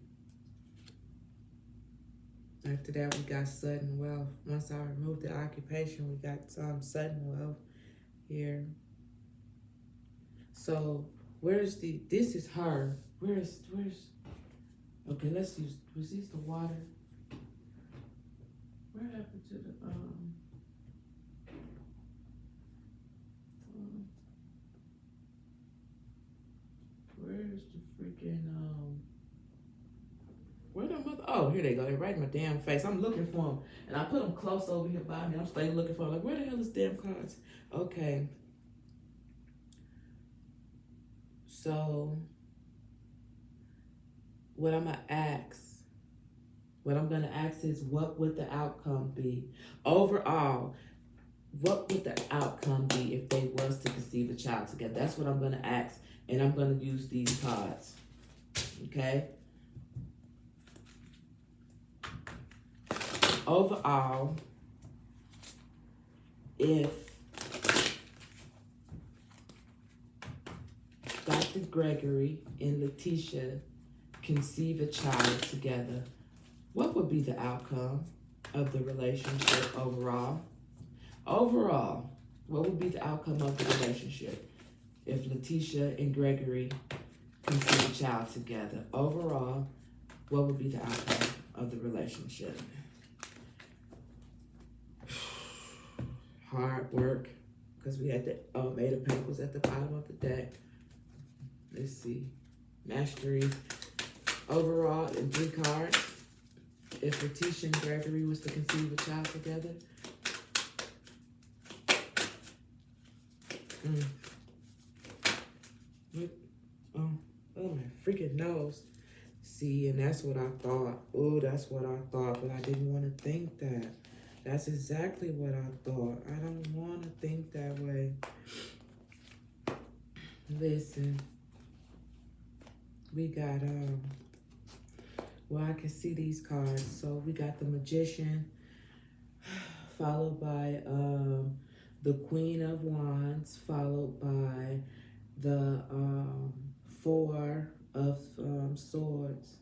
After that, we got sudden wealth. Once I removed the Occupation, we got some sudden wealth here. So, this is her. Where's, okay, let's use, was this the water? Where happened to the, where's the freaking, where them mother? Oh, here they go. They're right in my damn face. I'm looking for them. And I put them close over here by me. I'm staying looking for them. Like, where the hell is damn cards? Okay. So, what I'm going to ask is, what would the outcome be? Overall, what would the outcome be if they was to conceive a child together? That's what I'm going to ask. And I'm going to use these cards. Okay? Overall, if Dr. Gregory and Letitia conceive a child together, what would be the outcome of the relationship overall? Overall, what would be the outcome of the relationship if Letitia and Gregory conceive a child together? Overall, what would be the outcome of the relationship? Hard work, because we had the Eight of Pentacles at the bottom of the deck. Let's see. Mastery. Overall, in 3 cards, if Letitia and Gregory was to conceive a child together, oh my freaking nose. See, and that's what I thought. Oh, that's what I thought, but I didn't want to think that. That's exactly what I thought. I don't want to think that way. Listen, we got, well, I can see these cards. So we got the Magician, followed by the Queen of Wands, followed by the 4 of Swords.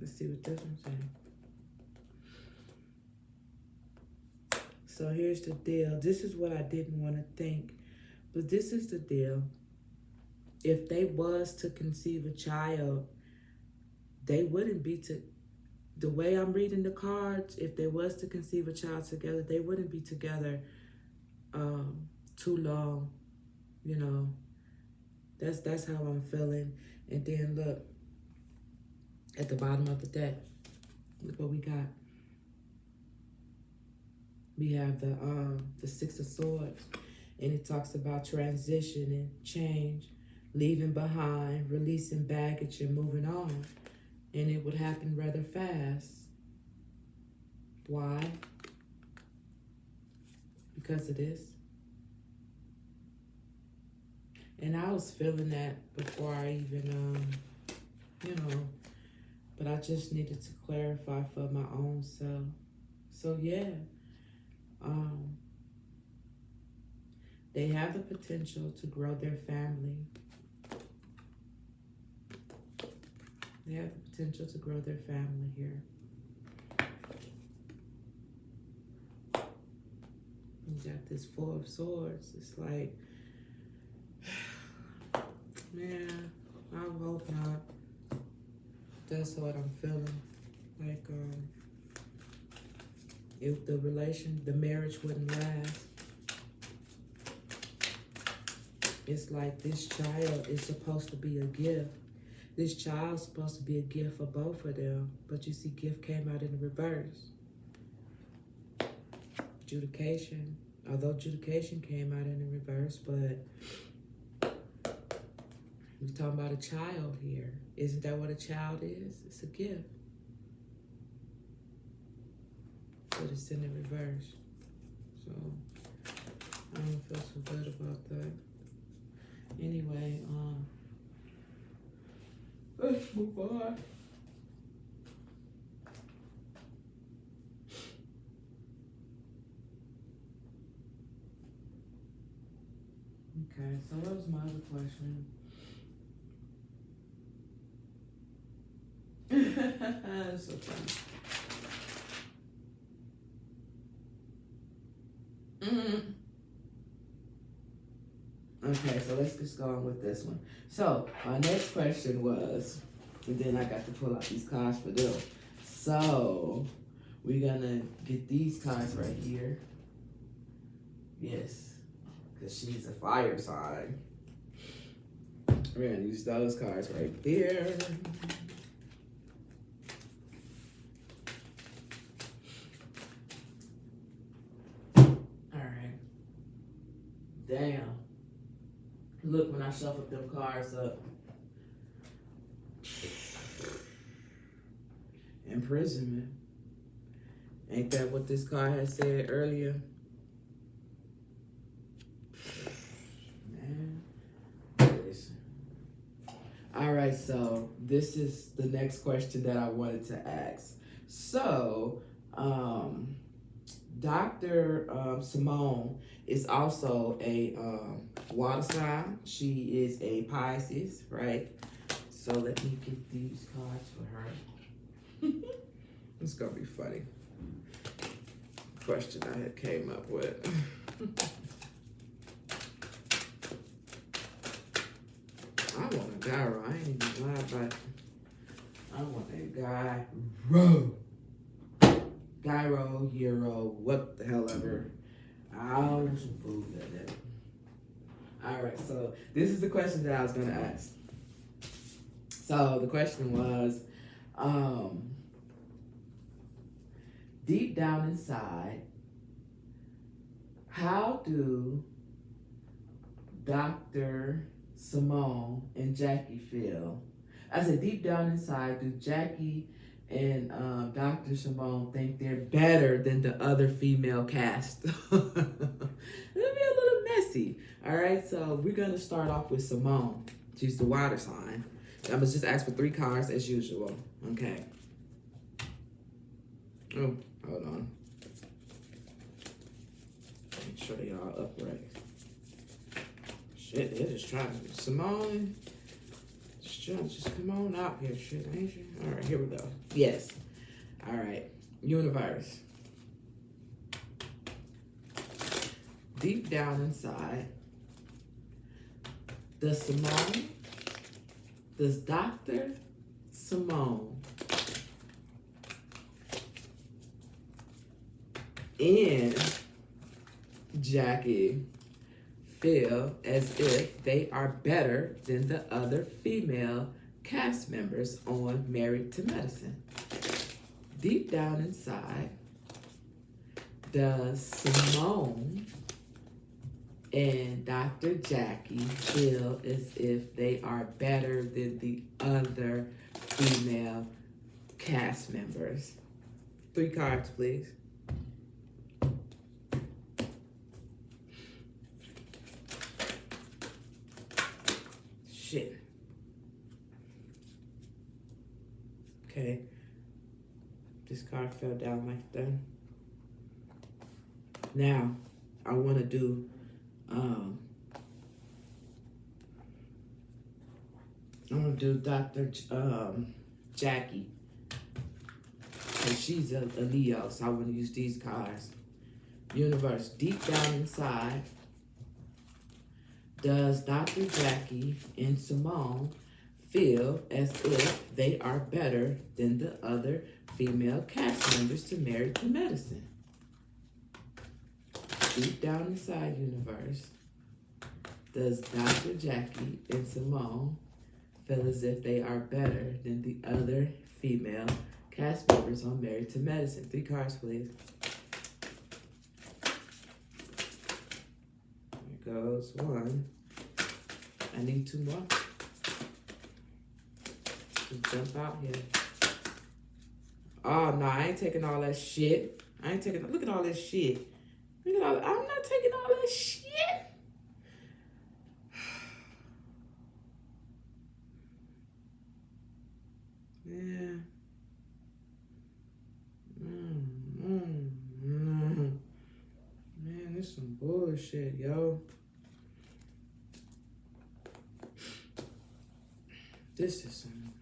Let's see what this one's saying. So here's the deal. This is what I didn't want to think, but this is the deal. If they was to conceive a child, they wouldn't be the way I'm reading the cards, if they was to conceive a child together, they wouldn't be together too long, you know. That's how I'm feeling. And then look at the bottom of the deck. Look what we got. We have the 6 of Swords, and it talks about transition and change, leaving behind, releasing baggage, and moving on. And it would happen rather fast. Why? Because of this. And I was feeling that before I even, you know, but I just needed to clarify for my own self. So yeah, they have the potential to grow their family. They have the potential to grow their family here. You got this 4 of Swords. It's like, man, I hope not. That's what I'm feeling. Like, if the marriage wouldn't last. It's like this child is supposed to be a gift. This child's supposed to be a gift for both of them. But you see, gift came out in the reverse. Adjudication. Although adjudication came out in the reverse, but we're talking about a child here. Isn't that what a child is? It's a gift. But it's in the reverse. So I don't feel so good about that. Anyway, let's move on. Okay, so what was my other question? That's so funny. Okay, so let's just go on with this one. So my next question was, and then I got to pull out these cards for them. So we're gonna get these cards right here. Yes. because she's a fire sign. We're gonna use those cards right there. Alright. Damn. Look, when I shuffled them cards up. Imprisonment. Ain't that what this card had said earlier? Man. Listen. Alright, so this is the next question that I wanted to ask. So, Dr. Simone is also a water sign. She is a Pisces, right? So let me get these cards for her. It's gonna be funny. Question I had came up with. I want a gyro. I ain't even lying, but I want a gyro, euro, what the hell ever. I want some food that day. All right, so this is the question that I was gonna ask. So the question was, deep down inside, how do Dr. Simone and Jackie feel? I said, deep down inside, do Jackie and Dr. Simone think they're better than the other female cast? It'll be a little messy. All right, so we're gonna start off with Simone. She's the water sign. I'm gonna just ask for 3 cards as usual. Okay. Oh, hold on. Make sure they all upright. Shit, they're just trying to. Simone, just come on out here, shit, ain't you? All right, here we go. Yes. All right. Universe. Deep down inside, does Dr. Simone and Jackie feel as if they are better than the other female cast members on Married to Medicine? Deep down inside, does Simone and Dr. Jackie feel as if they are better than the other female cast members? 3 cards, please. Shit. Okay. This card fell down like that. Now, I want to do Dr. Jackie. And she's a Leo, so I want to use these cards. Universe, deep down inside, does Dr. Jackie and Simone feel as if they are better than the other female cast members to Married to Medicine? Deep down inside, universe, does Dr. Jackie and Simone feel as if they are better than the other female cast members on Married to Medicine? 3 cards, please. Here goes 1. I need 2 more. Just jump out here. Oh, no, I ain't taking all that shit. Look at all this shit. Look at all, I'm not taking all that shit. Yeah. Man, this some bullshit, yo. This is some.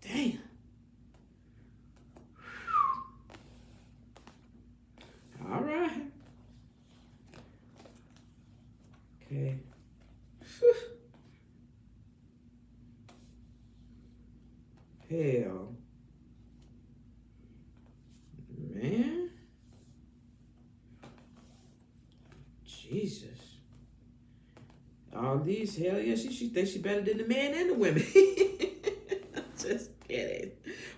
Damn. All right. Okay. Hell. Man. all these. Hell yeah, she thinks she better than the men and the women. Just kidding.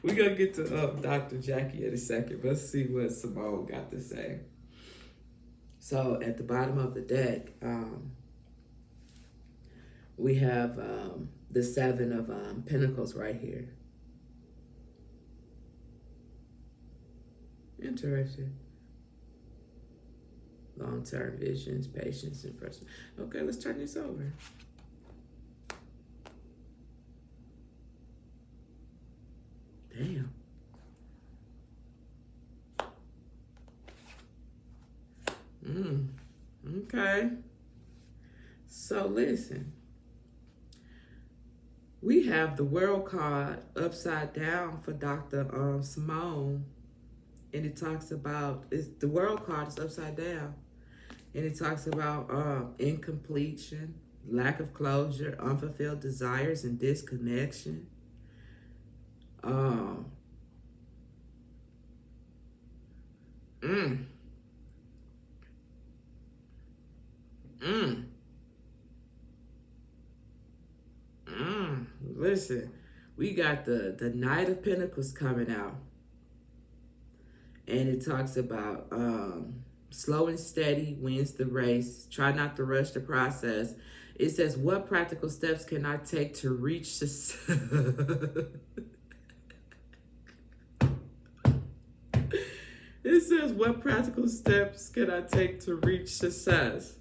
We're going to get to Dr. Jackie in a second. Let's see what Simone got to say. So at the bottom of the deck, we have the Seven of Pentacles right here. Interesting. Long-term visions, patience, and person. Okay, let's turn this over. Damn. Okay. So listen. We have the World card upside down for Dr. Simone. And it talks about, the World card is upside down. And it talks about incompletion, lack of closure, unfulfilled desires, and disconnection. Listen, we got the Knight of Pentacles coming out. And it talks about slow and steady wins the race. Try not to rush the process. It says, what practical steps can I take to reach success? It says, what practical steps can I take to reach success?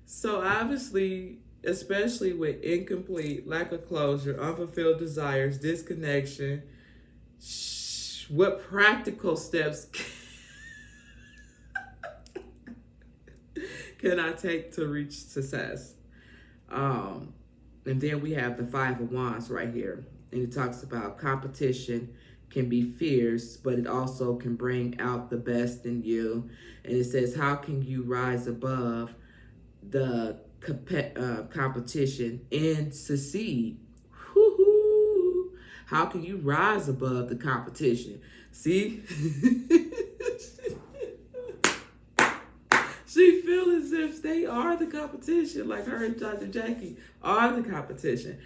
So obviously, especially with incomplete, lack of closure, unfulfilled desires, disconnection, what practical steps can I take to reach success? And then we have the Five of Wands right here. And it talks about competition can be fierce, but it also can bring out the best in you. And it says, how can you rise above the competition and succeed? Woo-hoo. How can you rise above the competition? See? She feels as if they are the competition, like her and Dr. Jackie are the competition.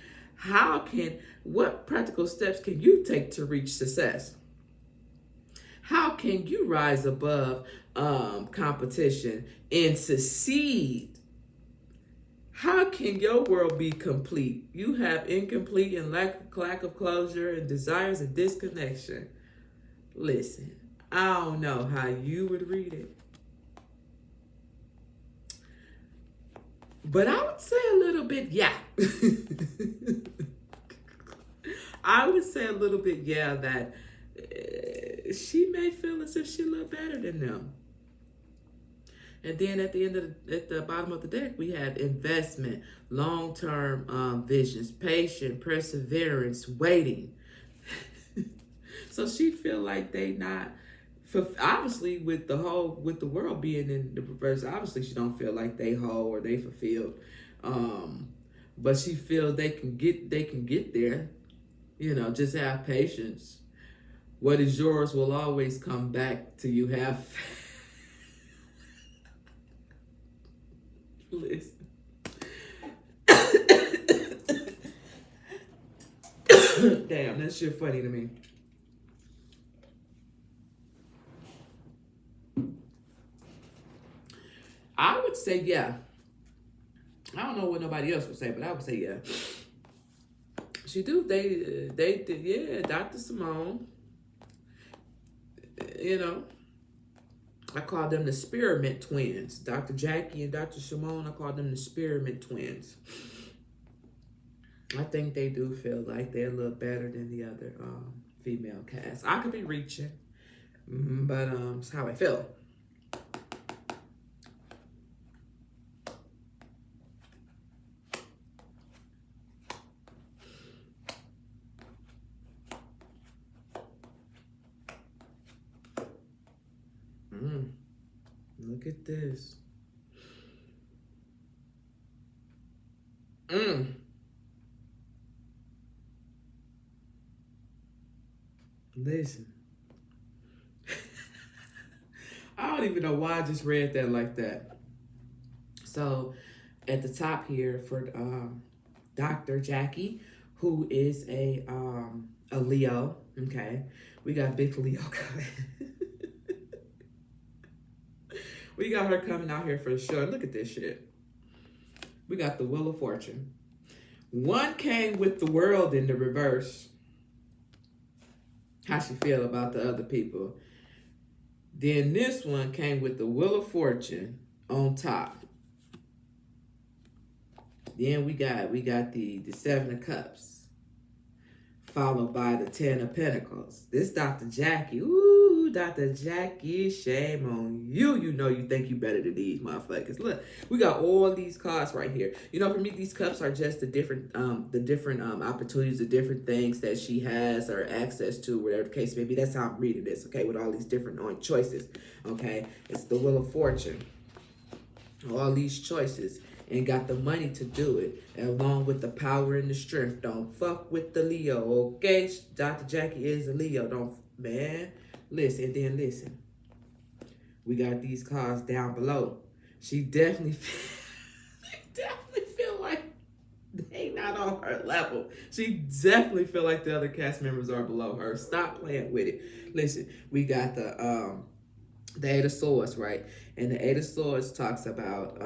What practical steps can you take to reach success? How can you rise above competition and succeed? How can your world be complete? You have incomplete and lack of closure and desires and disconnection. Listen, I don't know how you would read it, but I would say a little bit, yeah. I would say a little bit, yeah, that she may feel as if she a little better than them. And then at the bottom of the deck, we have investment, long-term visions, patience, perseverance, waiting. So she feel like they not, obviously with the world being in the reverse, obviously she don't feel like they whole or they fulfilled. But she feel they can get there. You know, just have patience. What is yours will always come back to you. Have listen. Damn, that shit funny to me. I would say yeah. I don't know what nobody else would say, but I would say yeah. She do. They did, yeah. Dr. Simone. You know, I call them the Spearmint twins. Dr. Jackie and Dr. Simone, I call them the Spearmint twins. I think they do feel like they're a little better than the other female cast. I could be reaching, but it's how I feel. Look at this. Listen. I don't even know why I just read that like that. So, at the top here for Dr. Jackie, who is a Leo. Okay, we got big Leo coming. We got her coming out here for sure. Look at this shit. We got the Wheel of Fortune. One came with the world in the reverse. How she feel about the other people. Then this one came with the Wheel of Fortune on top. Then we got the Seven of Cups, followed by the Ten of Pentacles. This Dr. Jackie. Ooh, Dr. Jackie, shame on you. You know you think you better than these motherfuckers. Look, we got all these cards right here. You know, for me, these cups are just the different opportunities, the different things that she has or access to, whatever the case may be. That's how I'm reading this, okay, with all these different choices, okay? It's the Wheel of Fortune. All these choices. And got the money to do it, along with the power and the strength. Don't fuck with the Leo, okay? Dr. Jackie is a Leo. Don't, man. Listen, then listen. We got these cards down below. She definitely feel like they not on her level. She definitely feel like the other cast members are below her. Stop playing with it. Listen, we got the Eight of Swords, right? And the Eight of Swords talks about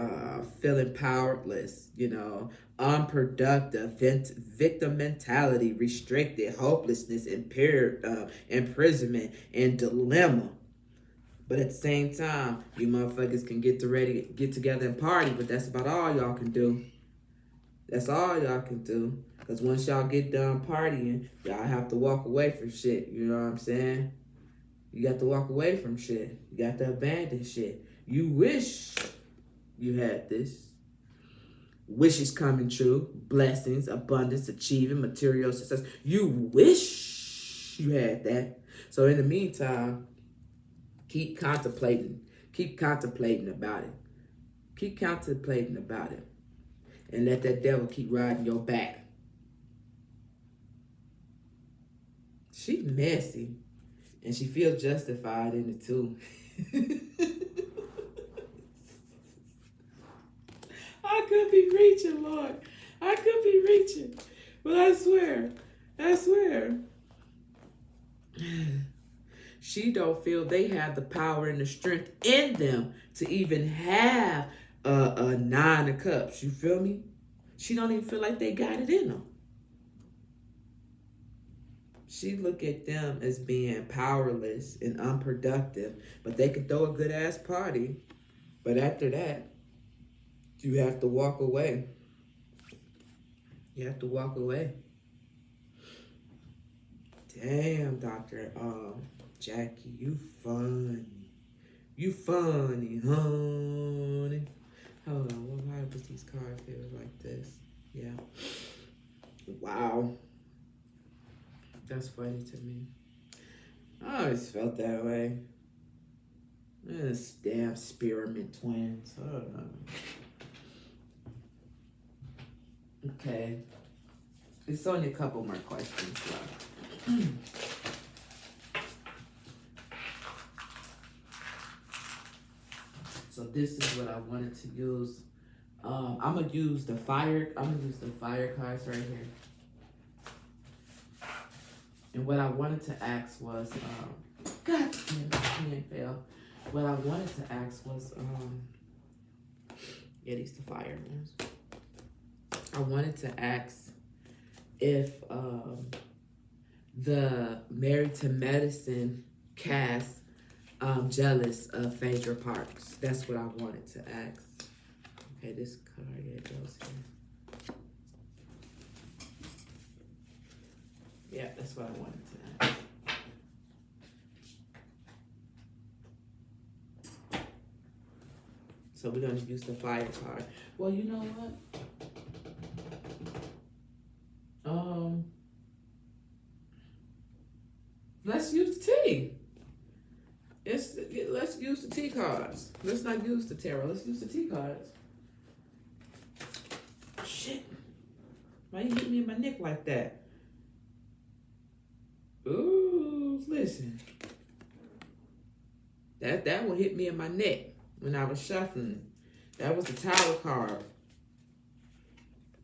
feeling powerless, you know, unproductive, victim mentality, restricted, hopelessness, imprisonment, and dilemma. But at the same time, you motherfuckers can get together and party, but that's about all y'all can do. That's all y'all can do. Because once y'all get done partying, y'all have to walk away from shit. You know what I'm saying? You got to walk away from shit. You got to abandon shit. You wish you had this. Wishes coming true. Blessings, abundance, achieving, material success. You wish you had that. So in the meantime, keep contemplating. Keep contemplating about it. Keep contemplating about it. And let that devil keep riding your back. She messy. And she feels justified in it too. I could be reaching, Lord. I could be reaching. But I swear. She don't feel they have the power and the strength in them to even have a Nine of Cups. You feel me? She don't even feel like they got it in them. She look at them as being powerless and unproductive, but they could throw a good ass party. But after that, you have to walk away. You have to walk away. Damn, Dr. Jackie, you funny. You funny, honey. Hold on, why does these cards feel like this? Yeah. Wow. That's funny to me. I always felt that way. This damn Spearmint twins. Hold on. Okay. It's only a couple more questions left. So this is what I wanted to use. I'm gonna use the fire cards right here. And what I wanted to ask was, God damn, my pen fell. What I wanted to ask was, yeah, these the fire ones. I wanted to ask if the Married to Medicine cast jealous of Phaedra Parks. That's what I wanted to ask. Okay, this card, yeah, it goes here. Yeah, that's what I wanted to ask. So we're going to use the fire card. Well, you know what? Let's use the tea. Let's use the tea cards. Let's not use the tarot. Let's use the tea cards. Shit. Why you hit me in my neck like that? Ooh, listen. That one hit me in my neck when I was shuffling. That was the Tower card.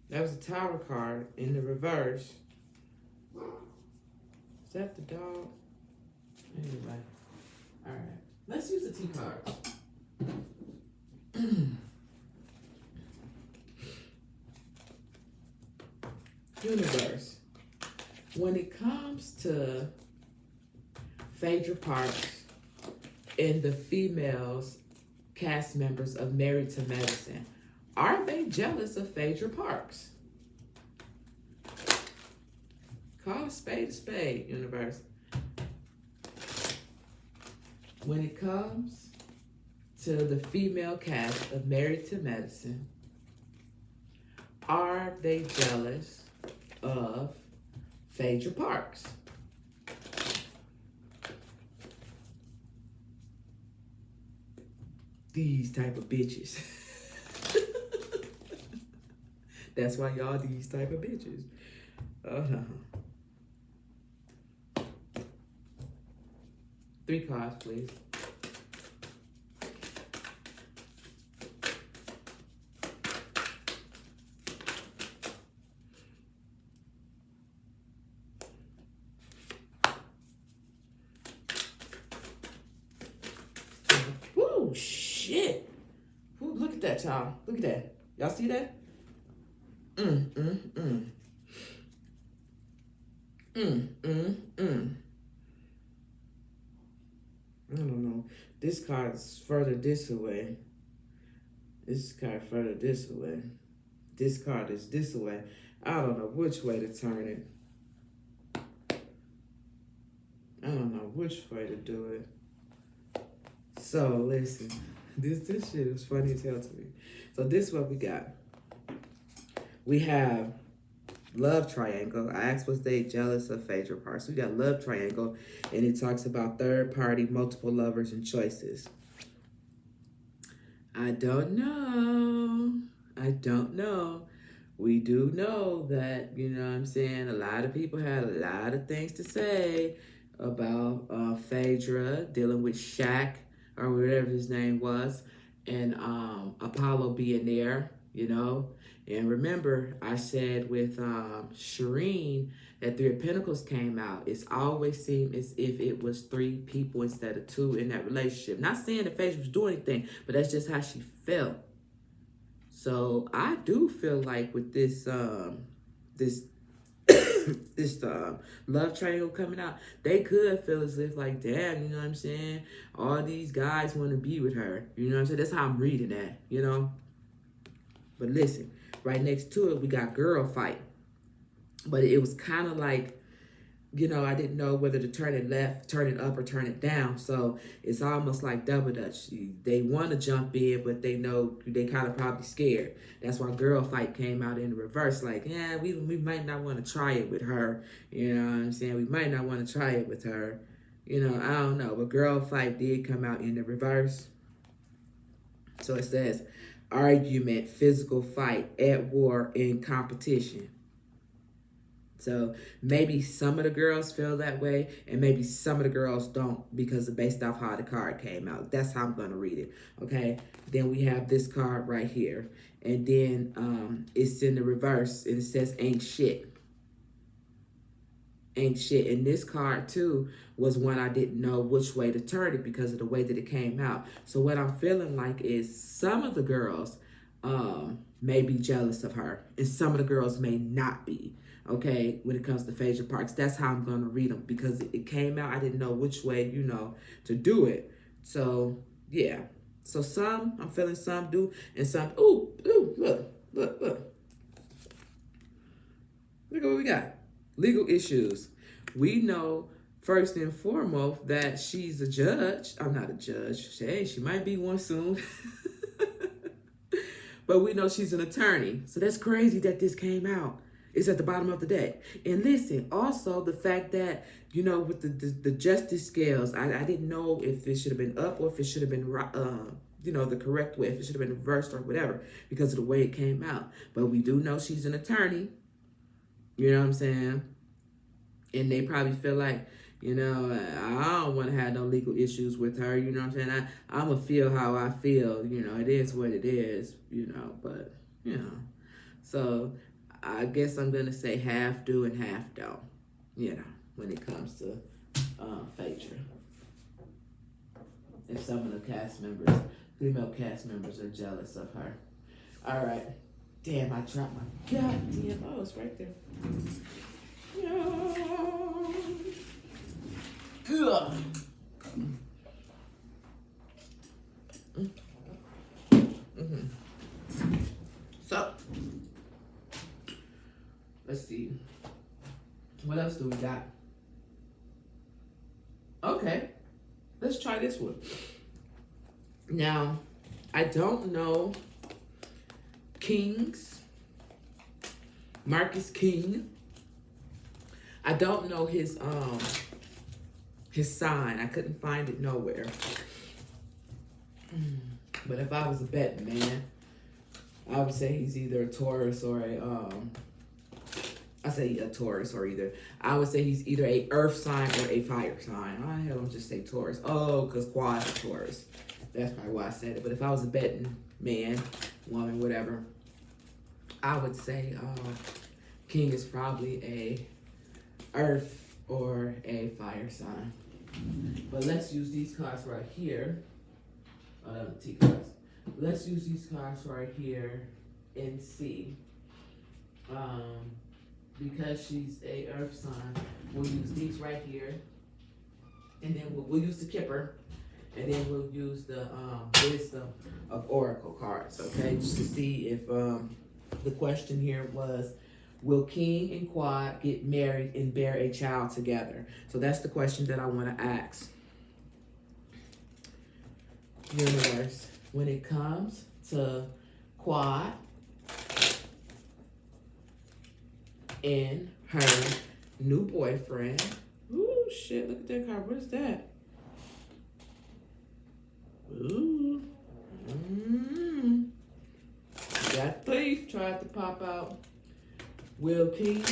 That was a Tower card in the reverse. Is that the dog? Anyway. Alright. Let's use the T card. Universe. When it comes to Phaedra Parks and the females cast members of Married to Medicine, are they jealous of Phaedra Parks? Call a spade, universe. When it comes to the female cast of Married to Medicine, are they jealous of Phaedra Parks? These type of bitches. That's why y'all these type of bitches. Oh no. 3 cards, please. Woo, shit. Woo, look at that, y'all. Look at that. Y'all see that? I don't know. This card is further this way. This card further this way. This card is this way. I don't know which way to turn it. I don't know which way to do it. So listen, this shit is funny as hell to me. So this is what we got. We have love triangle. I asked, was they jealous of Phaedra Parks? We got love triangle, and it talks about third party, multiple lovers, and choices. I don't know. I don't know. We do know that, you know what I'm saying, a lot of people had a lot of things to say about Phaedra dealing with Shaq, or whatever his name was, and Apollo being there, you know. And remember, I said with Sherien that 3 of Pentacles came out. It's always seemed as if it was 3 people instead of 2 in that relationship. Not saying that Phaedra was doing anything, but that's just how she felt. So I do feel like with this this love triangle coming out, they could feel as if like, damn, you know what I'm saying? All these guys want to be with her. You know what I'm saying? That's how I'm reading that, you know? But listen, right next to it, we got girl fight. But it was kind of like, you know, I didn't know whether to turn it left, turn it up, or turn it down. So it's almost like double dutch. They want to jump in, but they know they kind of probably scared. That's why girl fight came out in the reverse. Like, yeah, we might not want to try it with her. You know what I'm saying? We might not want to try it with her. You know, I don't know. But girl fight did come out in the reverse. So it says, argument, physical fight, at war, in competition. So maybe some of the girls feel that way, and maybe some of the girls don't, because of based off how the card came out. That's how I'm going to read it, okay? Then we have this card right here, and then it's in the reverse, and it says ain't shit. Ain't shit. And this card, too, was one I didn't know which way to turn it because of the way that it came out. So what I'm feeling like is some of the girls may be jealous of her, and some of the girls may not be. Okay, when it comes to Phaedra Parks, that's how I'm going to read them, because it came out. I didn't know which way, you know, to do it. So, yeah. So some, I'm feeling some do, and some, ooh, look. Look at what we got. Legal issues. We know, first and foremost, that she's a judge. I'm not a judge. Hey, she might be one soon. But we know she's an attorney. So that's crazy that this came out. It's at the bottom of the deck. And listen, also the fact that, you know, with the justice scales, I didn't know if it should have been up or if it should have been, you know, the correct way, if it should have been reversed or whatever, because of the way it came out. But we do know she's an attorney. You know what I'm saying? And they probably feel like, you know, I don't want to have no legal issues with her. You know what I'm saying? I'm going to feel how I feel. You know, it is what it is, you know, but, you know. So I guess I'm gonna say half do and half don't. You know, when it comes to Phaedra. If some of the cast members, female cast members, are jealous of her. All right. Damn, I dropped my goddamn. Oh, it's right there. Ugh. So, let's see. What else do we got? Okay, let's try this one. Now, I don't know King's, Marcus King. I don't know his sign. I couldn't find it nowhere. But if I was a betting man, I would say he's either a Taurus or I would say he's either a earth sign or a fire sign. I don't just say Taurus. Oh, because Quad's a Taurus. That's probably why I said it. But if I was a betting man, woman, whatever, I would say King is probably a earth or a fire sign. But let's use these cards right here. T cards. Let's use these cards right here and see. Because she's a earth sign, we'll use these right here. And then we'll use the Kipper. And then we'll use the Wisdom of Oracle cards, okay? Just to see if the question here was, will King and Quad get married and bear a child together? So that's the question that I want to ask. Universe, when it comes to Quad and her new boyfriend. Ooh, shit, look at that card. What is that? Ooh. That thief tried to pop out. Will King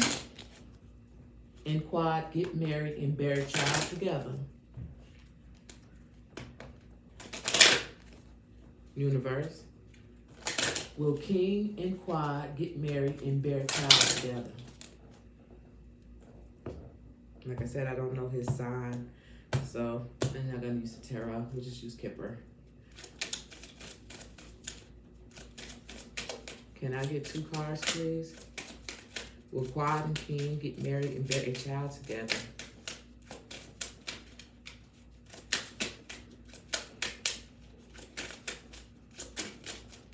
and Quad get married and bear a child together? Universe. Will King and Quad get married and bear a child together? Like I said, I don't know his sign, so I'm not gonna use the tarot. We'll just use Kipper. Can I get 2 cards, please? Will Quad and King get married and bear a child together?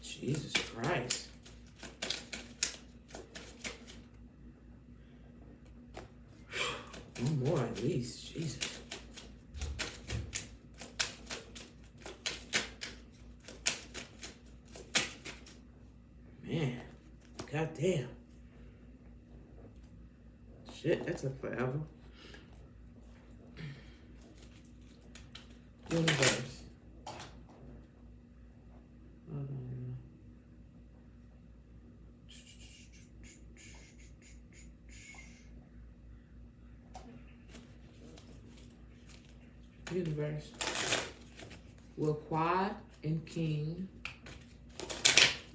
Jesus Christ. One more at least. Jesus. Man. Goddamn. Shit, that took forever. Universe. Universe. Will Quad and King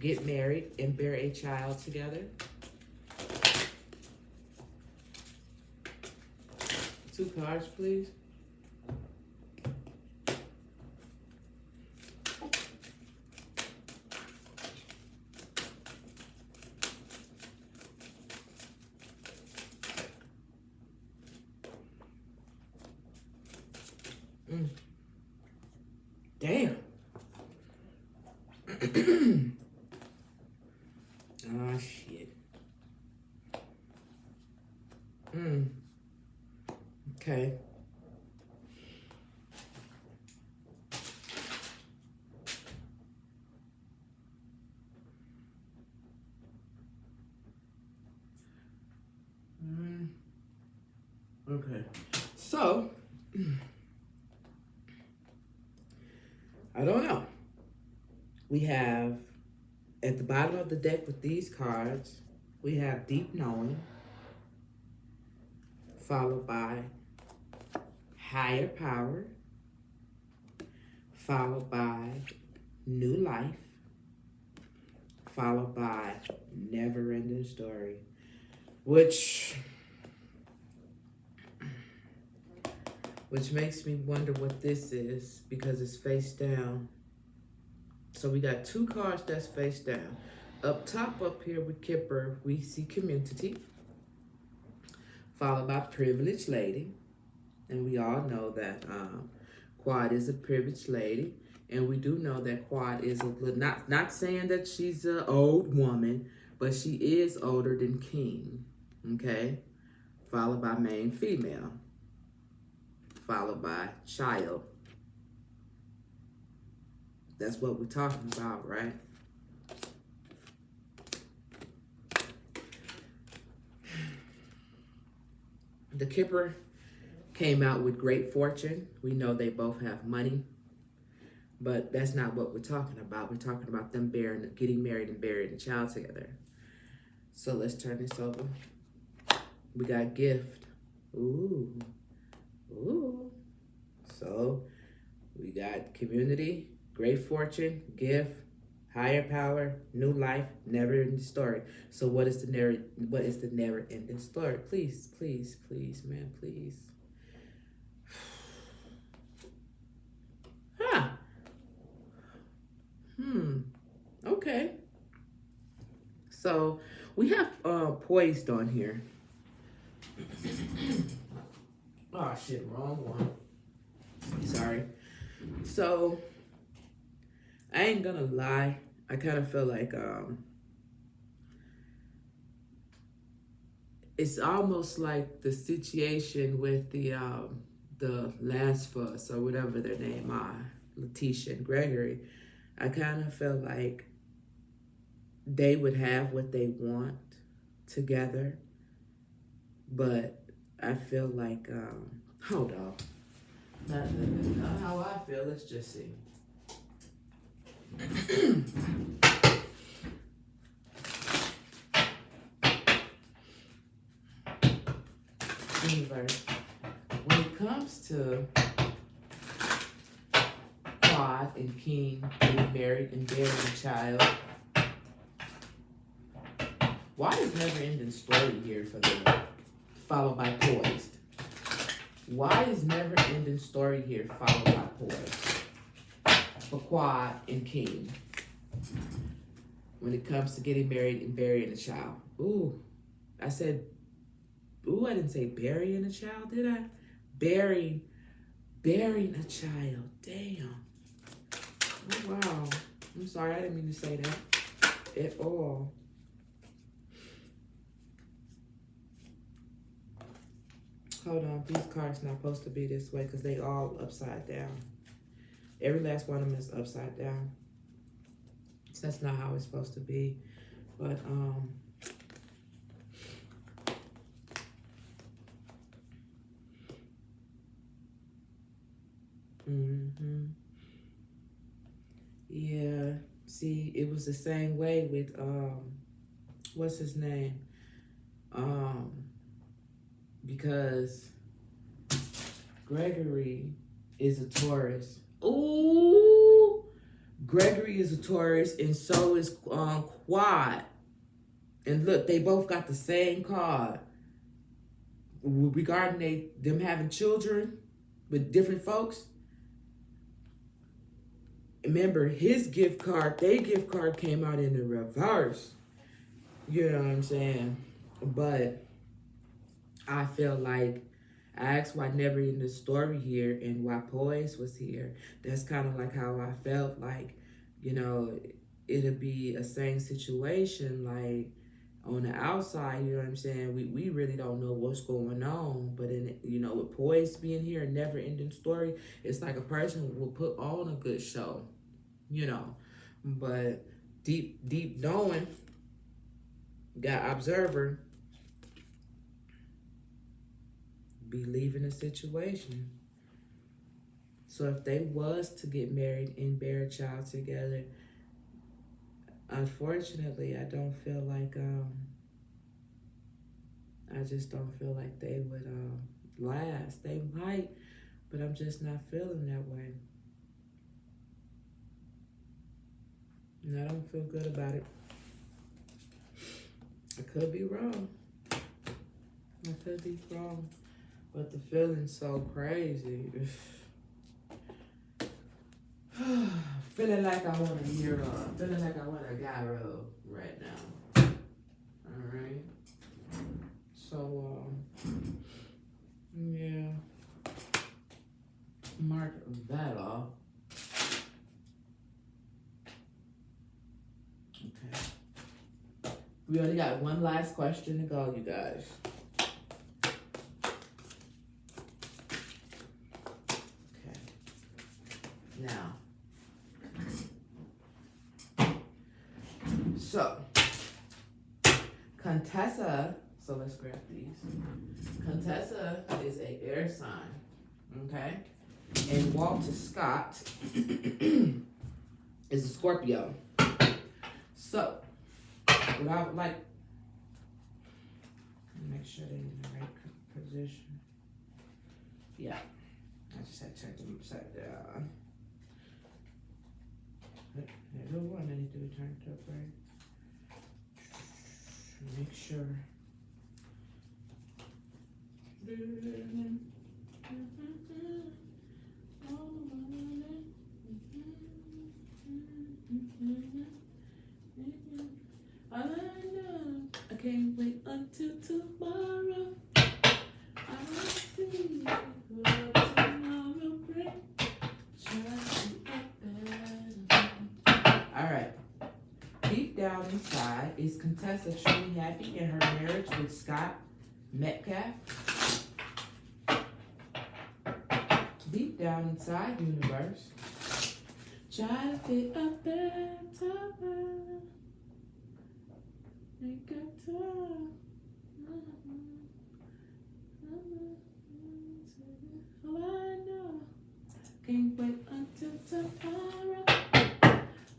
get married and bear a child together? 2 cards, please. Damn. Oh, shit. Okay. Okay. So, I don't know. We have, at the bottom of the deck with these cards, we have Deep Knowing, followed by Higher Power, followed by New Life, followed by Never Ending Story. which makes me wonder what this is because it's face down. So we got two cards that's face down. Up top up here with Kipper, we see community, followed by privileged lady. And we all know that Quad is a privileged lady. And we do know that Quad is not saying that she's an old woman, but she is older than King. Okay? Followed by main female. Followed by child. That's what we're talking about, right? The Kipper came out with great fortune. We know they both have money, but that's not what we're talking about. We're talking about them getting married and burying a child together. So let's turn this over. We got gift. Ooh. Ooh. So we got community, great fortune, gift, higher power, new life, never ending story. So what is the never ending story? Please, please, please, man, please. Huh. Okay. So we have poised on here. Oh shit, wrong one. Sorry. So I ain't gonna lie. I kind of feel like it's almost like the situation with the last fuss or whatever their name are, Letitia and Gregory. I kind of feel like they would have what they want together, but I feel like hold on. Not how I feel. Let's just see. Universe. When it comes to Quad and King getting married and bearing a child, why is never ending story here for them? Followed by poised. Why is never ending story here followed by poised? For Quad and King. When it comes to getting married and burying a child. Ooh. I said, ooh, I didn't say burying a child, did I? Burying a child. Damn. Oh, wow. I'm sorry, I didn't mean to say that at all. Hold on, these cards not supposed to be this way because they all upside down. Every last one of them is upside down. So that's not how it's supposed to be. But yeah, see, it was the same way with what's his name? Because Gregory is a Taurus. Ooh, Gregory is a Taurus, and so is Quad. And look, they both got the same card regarding them having children with different folks. Remember, his gift card, their gift card came out in the reverse. You know what I'm saying? But I feel like I asked why never in the story here and why Poise was here. That's kind of like how I felt like, you know, it'd be a same situation like on the outside, you know what I'm saying? We really don't know what's going on. But in, you know, with Poise being here and never ending story, it's like a person will put on a good show, you know. But deep knowing, got observer, be leaving the situation. So if they was to get married and bear a child together, unfortunately, I don't feel like I just don't feel like they would last. They might, but I'm just not feeling that way. And I don't feel good about it. I could be wrong. I could be wrong, but the feeling's so crazy. Feeling like I want to hear feeling like I want a guy rub right now. Alright. So, yeah. Mark that off. Okay. We only got one last question to go, you guys. Okay. Now. So, Contessa, so let's grab these. Contessa is a air sign, okay? And Walter Scott is a Scorpio. So, what I would like, make sure they're in the right position. Yeah, I just had to check them upside down. There's a one that needs to be turned up, right? Make sure. I can't wait until tomorrow. I will see what tomorrow brings. Alright. Deep down inside, is Contessa truly happy in her marriage with Scott Metcalf? Deep down inside, universe, try to fit a better world. Make a time. Oh, I know. Can't wait until tomorrow.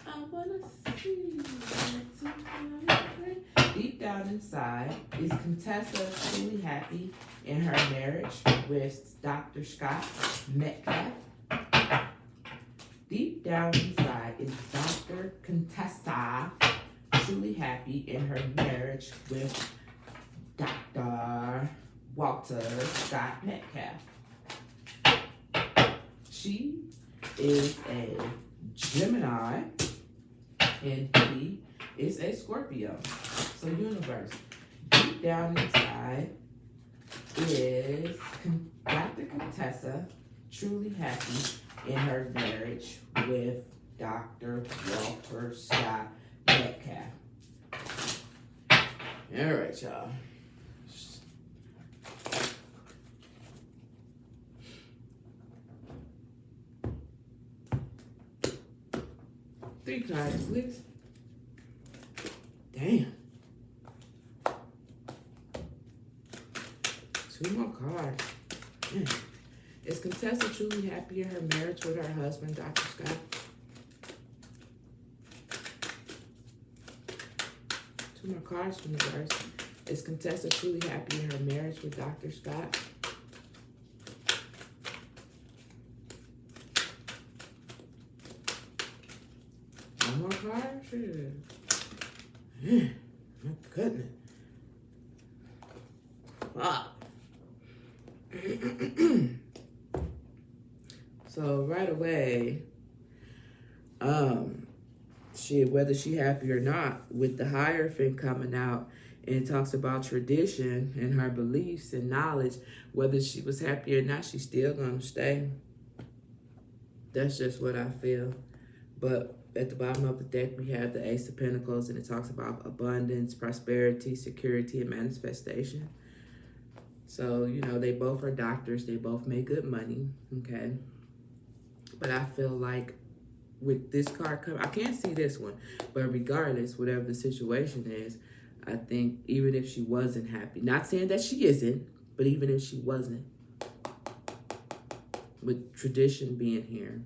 I wanna see what tomorrow brings. Deep down inside, is Contessa truly happy in her marriage with Dr. Scott Metcalf? Deep down inside, is Dr. Contessa truly happy in her marriage with Dr. Walter Scott Metcalf? She is a Gemini and he is a Scorpio. So universe, deep down inside, is Dr. Contessa truly happy in her marriage with Dr. Walter Scott Metcalf? All right, y'all. Three cards, please. Damn. Two more cards. Man. Is Contessa truly happy in her marriage with her husband, Dr. Scott? Two more cards from the verse. Is Contessa truly happy in her marriage with Dr. Scott? One more card? Shit. Man, my goodness. Wow. So right away, whether she happy or not, with the Hierophant coming out, and it talks about tradition and her beliefs and knowledge, whether she was happy or not, she's still gonna stay. That's just what I feel. But at the bottom of the deck, we have the Ace of Pentacles, and it talks about abundance, prosperity, security, and manifestation. So, you know, they both are doctors. They both make good money, okay? But I feel like with this card coming, I can't see this one, but regardless, whatever the situation is, I think even if she wasn't happy, not saying that she isn't, but even if she wasn't, with tradition being here,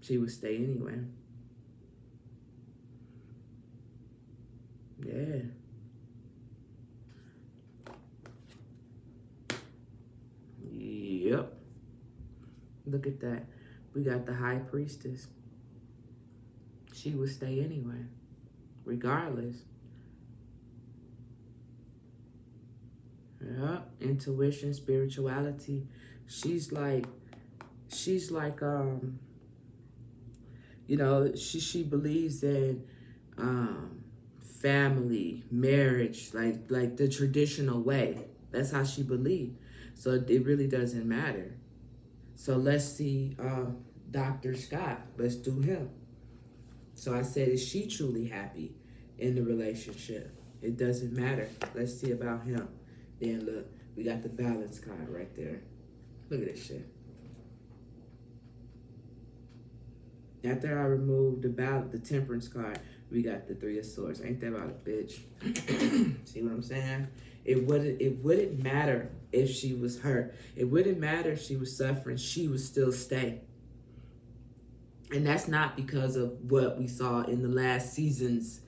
she would stay anyway. Yeah. Yep. Look at that. We got the High Priestess. She would stay anyway, regardless. Yeah, intuition, spirituality. She's like, she's like, you know, she believes in family, marriage, like the traditional way. That's how she believes. So it really doesn't matter. So let's see Dr. Scott. Let's do him. So I said, is she truly happy in the relationship? It doesn't matter. Let's see about him. Then look, we got the balance card right there. Look at this shit. After I removed the temperance card, we got the 3 of Swords. Ain't that about a bitch? See what I'm saying? It wouldn't matter if she was hurt. It wouldn't matter if she was suffering. She would still stay. And that's not because of what we saw in the last seasons.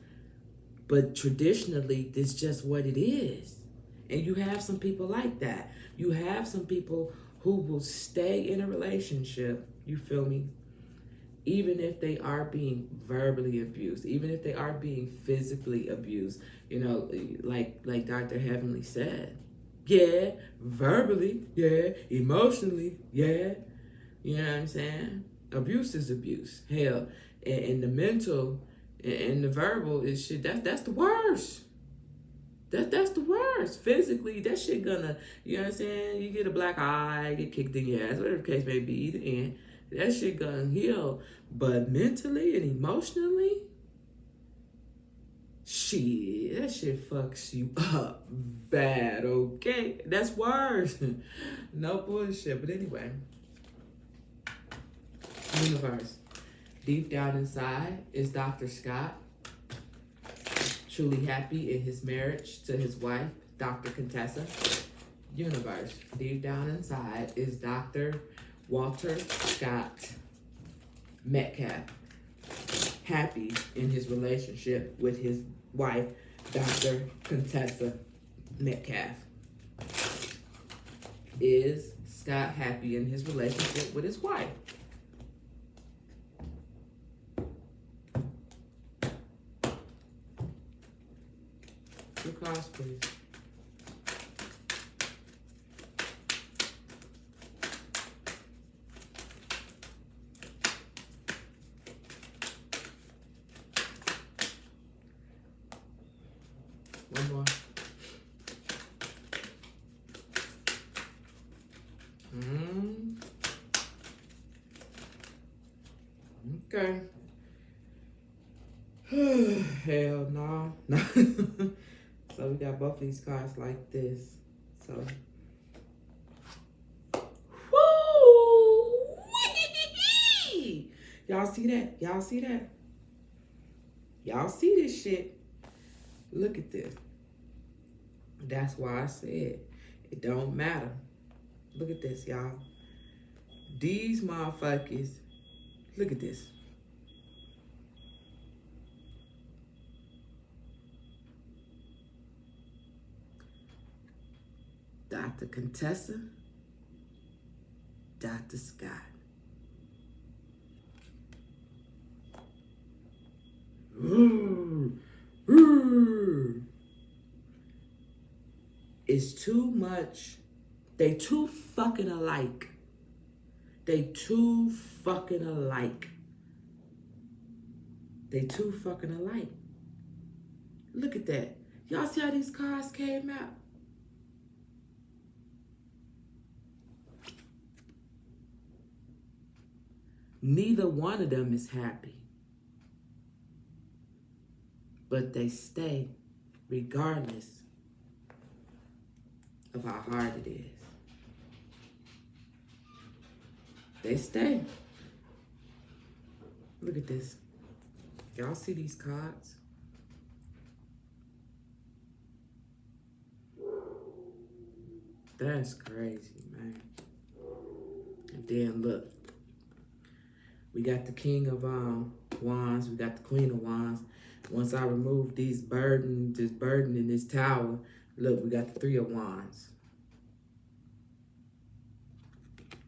But traditionally, this is just what it is. And you have some people like that. You have some people who will stay in a relationship, you feel me? Even if they are being verbally abused, even if they are being physically abused, you know, like Dr. Heavenly said. Yeah, verbally, yeah, emotionally, yeah. You know what I'm saying? Abuse is abuse. Hell, and the mental and the verbal is shit. That's the worst. That's the worst. Physically, that shit gonna, you know what I'm saying? You get a black eye, get kicked in your ass, whatever the case may be, either end. That shit gonna heal. But mentally and emotionally, shit, that shit fucks you up bad, okay? That's worse. No bullshit. But anyway, universe. Deep down inside is Dr. Scott, truly happy in his marriage to his wife, Dr. Contessa. Universe. Deep down inside is Dr. Walter Scott Metcalf, happy in his relationship with his wife, Dr. Contessa Metcalf. Is Scott happy in his relationship with his wife? Two cards, please. One more. Okay. Hell no. So we got both these cards like this. So. Woo! Y'all see that? Y'all see that? Y'all see this shit? Look at this. That's why I said it don't matter. Look at this, y'all. These motherfuckers, look at this. Dr. Contessa, Dr. Scott. It's too much. They too fucking alike. They too fucking alike. They too fucking alike. Look at that. Y'all see how these cards came out? Neither one of them is happy. But they stay regardless of how hard it is. They stay. Look at this. Y'all see these cards? That's crazy, man. And then look. We got the King of Wands. We got the Queen of Wands. Once I remove this burden in this tower, look, we got the 3 of Wands.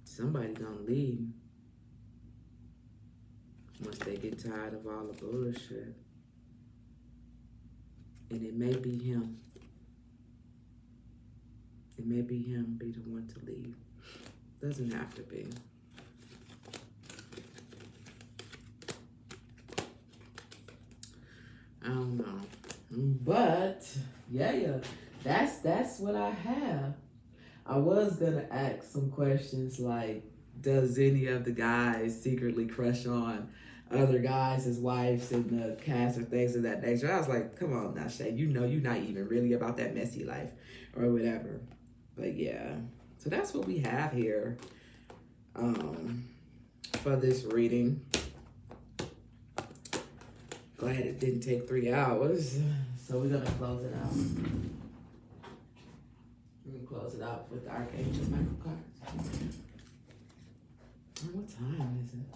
Somebody gonna leave once they get tired of all the bullshit. And it may be him. And maybe him be the one to leave. Doesn't have to be. I don't know. But yeah, that's what I have. I was gonna ask some questions like, does any of the guys secretly crush on other guys as wives in the cast or things of that nature? I was like, come on now, Shay, you know you're not even really about that messy life or whatever. But yeah, so that's what we have here for this reading. Glad it didn't take 3 hours. So we're gonna close it out. We're gonna close it out with the Archangel Michael cards. What time is it?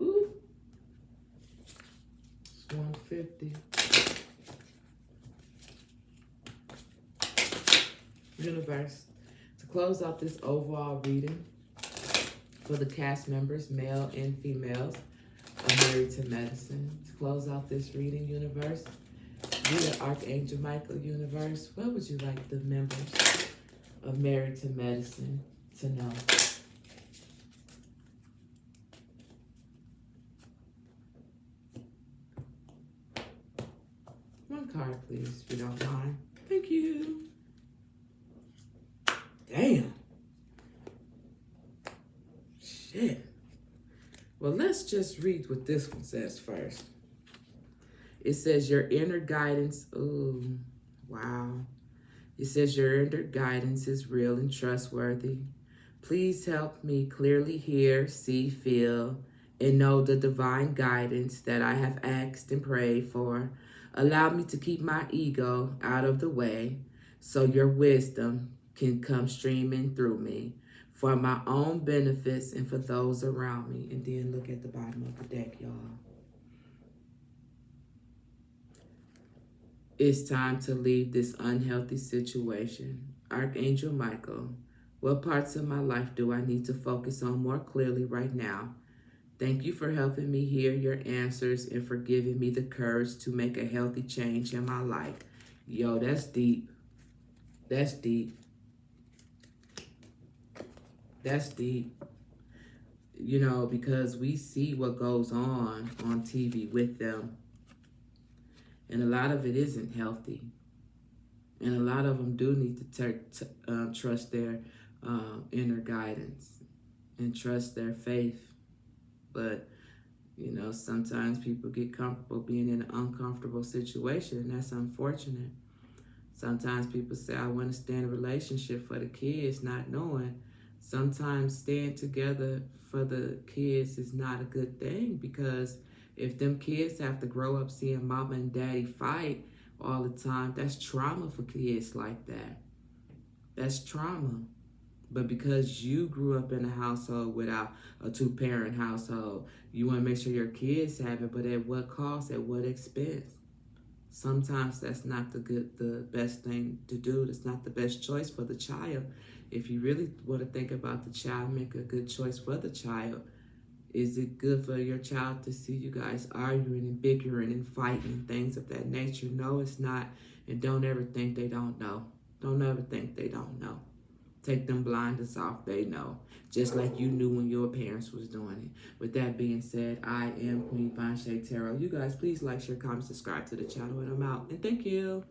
Ooh. It's 1:50. Universe, to close out this overall reading for the cast members, male and females, of Married to Medicine. To close out this reading, universe, dear Archangel Michael, universe, what would you like the members of Married to Medicine to know? One card, please, if you don't mind. Thank you. Damn. Shit. Well, let's just read what this one says first. It says your inner guidance. Ooh, wow. It says your inner guidance is real and trustworthy. Please help me clearly hear, see, feel, and know the divine guidance that I have asked and prayed for. Allow me to keep my ego out of the way so your wisdom can come streaming through me for my own benefits and for those around me. And then look at the bottom of the deck, y'all. It's time to leave this unhealthy situation. Archangel Michael, what parts of my life do I need to focus on more clearly right now? Thank you for helping me hear your answers and for giving me the courage to make a healthy change in my life. Yo, that's deep. That's deep. That's deep. You know, because we see what goes on TV with them. And a lot of it isn't healthy. And a lot of them do need to trust their inner guidance and trust their faith. But, you know, sometimes people get comfortable being in an uncomfortable situation, and that's unfortunate. Sometimes people say, I want to stay in a relationship for the kids, not knowing sometimes staying together for the kids is not a good thing, because if them kids have to grow up seeing mama and daddy fight all the time, that's trauma for kids like that. That's trauma. But because you grew up in a household without a two-parent household, you want to make sure your kids have it, but at what cost, at what expense? Sometimes that's not the best thing to do. That's not the best choice for the child. If you really want to think about the child, make a good choice for the child. Is it good for your child to see you guys arguing and bickering and fighting and things of that nature? No, it's not. And don't ever think they don't know. Don't ever think they don't know. Take them blinders off, they know. Just like you knew when your parents was doing it. With that being said, I am Queen Fanshay Tarot. You guys, please like, share, comment, subscribe to the channel, and I'm out. And thank you.